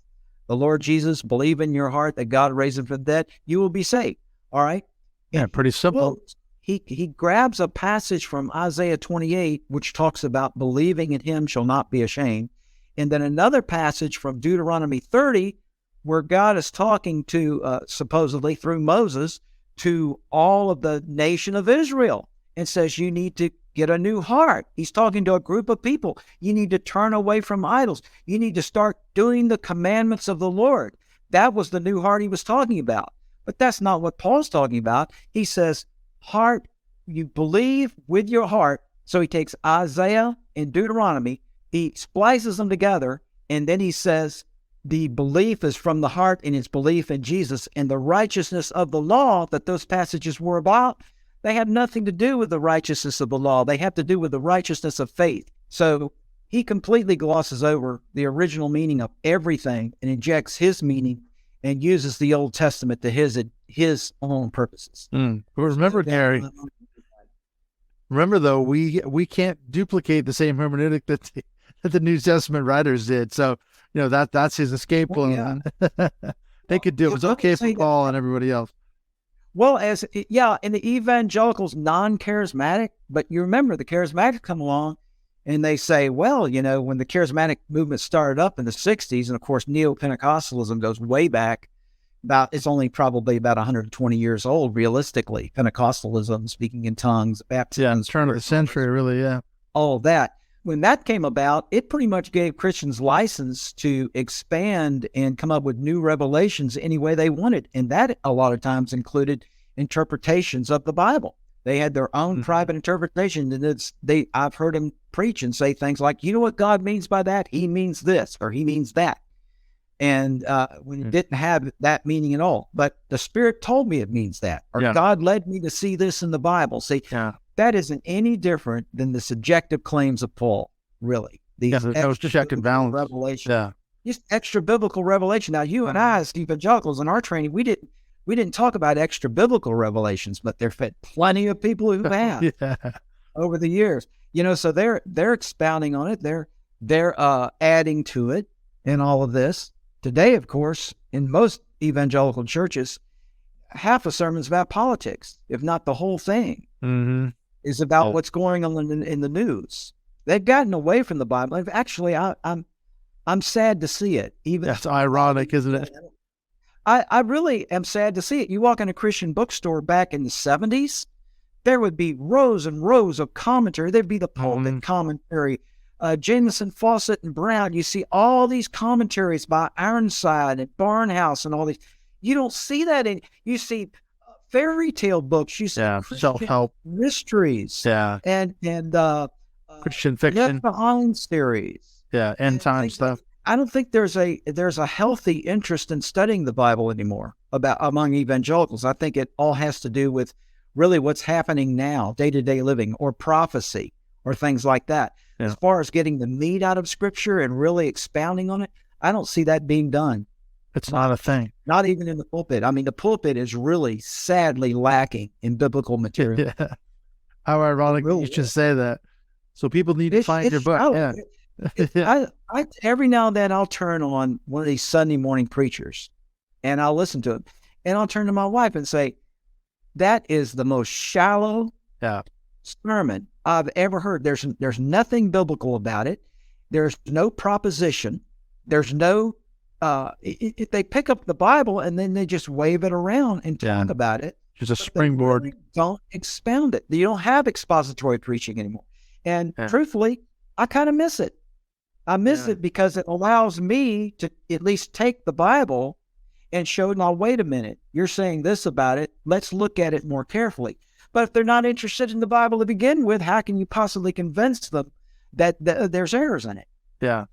the Lord Jesus, believe in your heart that God raised him from the dead, you will be saved. All right? Yeah, pretty simple. Well, he grabs a passage from Isaiah 28, which talks about believing in him shall not be ashamed. And then another passage from Deuteronomy 30, where God is talking to, supposedly through Moses, to all of the nation of Israel and says, you need to get a new heart. He's talking to a group of people. You need to turn away from idols. You need to start doing the commandments of the Lord. That was the new heart he was talking about. But that's not what Paul's talking about. He says, heart, you believe with your heart. So he takes Isaiah and Deuteronomy, he splices them together, and then he says, the belief is from the heart, and it's belief in Jesus, and the righteousness of the law that those passages were about, they have nothing to do with the righteousness of the law. They have to do with the righteousness of faith. So he completely glosses over the original meaning of everything and injects his meaning and uses the Old Testament to his own purposes. Remember, Gary, remember though, we can't duplicate the same hermeneutic that the New Testament writers did. So, that's his escape plan. They could do it. It was okay for Paul and everybody else. Well, and the evangelicals non-charismatic, but you remember the charismatics come along and they say, well, when the charismatic movement started up in the 60s, and of course, neo-Pentecostalism goes way back, it's only probably about 120 years old, realistically. Pentecostalism, speaking in tongues, baptism. Turn of the century, really, yeah. All of that. When that came about, it pretty much gave Christians license to expand and come up with new revelations any way they wanted. And that a lot of times included interpretations of the Bible. They had their own private interpretation. And I've heard them preach and say things like, you know what God means by that? He means this, or he means that. And when it didn't have that meaning at all. But the Spirit told me it means that. Or God led me to see this in the Bible. See, that isn't any different than the subjective claims of Paul, really. These no check and balance. Revelation. Yeah. Just extra biblical revelation. Now, you and I, as evangelicals in our training, we didn't talk about extra biblical revelations, but there's plenty of people who have over the years. So they're expounding on it. They're adding to it and all of this. Today, of course, in most evangelical churches, half a sermon's about politics, if not the whole thing, is about what's going on in the news. They've gotten away from the Bible. Actually, I'm sad to see it. Even that's ironic, isn't it? I really am sad to see it. You walk in a Christian bookstore back in the 70s, there would be rows and rows of commentary. There'd be the pulpit commentary, Jameson, Fawcett, and Brown. You see all these commentaries by Ironside and Barnhouse and all these. You don't see that you see fairy tale books. You see self-help mysteries. And Christian fiction. Left Behind series. End time stuff. I don't think there's a healthy interest in studying the Bible anymore among evangelicals. I think it all has to do with really what's happening now, day-to-day living, or prophecy, or things like that. As far as getting the meat out of Scripture and really expounding on it, I don't see that being done. It's not a thing. Not even in the pulpit. I mean, the pulpit is really sadly lacking in biblical material. How ironic you should say that. So people need to find your book. I every now and then I'll turn on one of these Sunday morning preachers and I'll listen to it. And I'll turn to my wife and say, that is the most shallow sermon I've ever heard. There's nothing biblical about it. There's no proposition. There's no they pick up the Bible and then they just wave it around and talk about it. Just a springboard. Really don't expound it. You don't have expository preaching anymore. And truthfully, I kind of miss it. I miss it because it allows me to at least take the Bible and show, now, wait a minute, you're saying this about it. Let's look at it more carefully. But if they're not interested in the Bible to begin with, how can you possibly convince them that there's errors in it?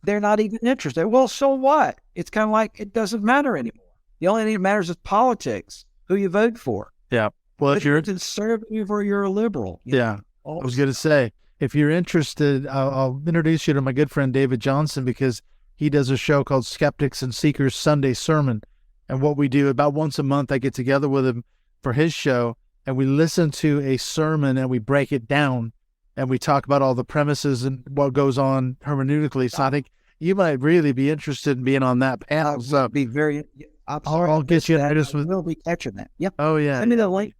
They're not even interested. Well, so what? It's kind of like it doesn't matter anymore. The only thing that matters is politics, who you vote for. Well, if you're a conservative or you're a liberal. I was going to say, if you're interested, I'll introduce you to my good friend David Johnson, because he does a show called Skeptics and Seekers Sunday Sermon. And what we do, about once a month, I get together with him for his show, and we listen to a sermon and we break it down and we talk about all the premises and what goes on hermeneutically. So I think you might really be interested in being on that panel. So be very. I'll get you. We'll be catching that. Yep. Oh yeah. Send me that link.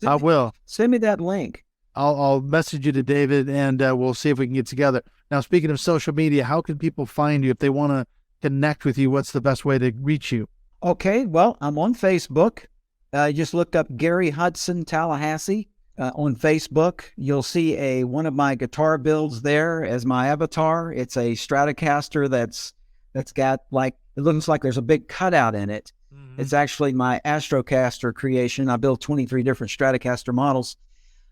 I will. Send me that link. I'll message you to David, and we'll see if we can get together. Now, speaking of social media, how can people find you if they want to connect with you? What's the best way to reach you? Okay, well, I'm on Facebook. Just look up Gary Hudson, Tallahassee on Facebook. You'll see one of my guitar builds there as my avatar. It's a Stratocaster that's got it looks like there's a big cutout in it. Mm-hmm. It's actually my Astrocaster creation. I built 23 different Stratocaster models.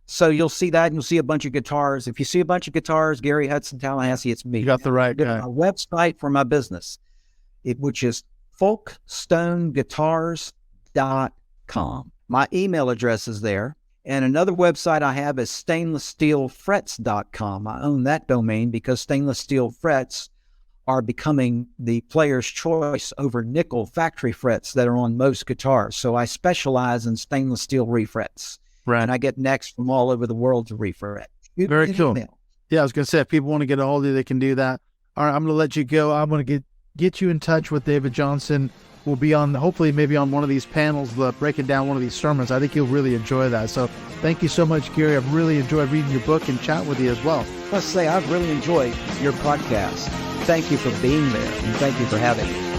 So you'll see that, and you'll see a bunch of guitars. If you see a bunch of guitars, Gary Hudson, Tallahassee, it's me. You got the right guy. My website for my business, which is folkstoneguitars.com. My email address is there, And another website I have is stainlesssteelfrets.com. I own that domain because stainless steel frets are becoming the player's choice over nickel factory frets that are on most guitars. So I specialize in stainless steel refrets. Right. And I get necks from all over the world to refret. Very cool. Yeah, I was going to say, if people want to get a hold of you, they can do that. All right, I'm going to let you go. I'm going to get you in touch with David Johnson. We'll be on, hopefully, maybe on one of these panels, breaking down one of these sermons. I think you'll really enjoy that. So thank you so much, Gary. I've really enjoyed reading your book and chat with you as well. Let's say I've really enjoyed your podcast. Thank you for being there, and thank you for having me.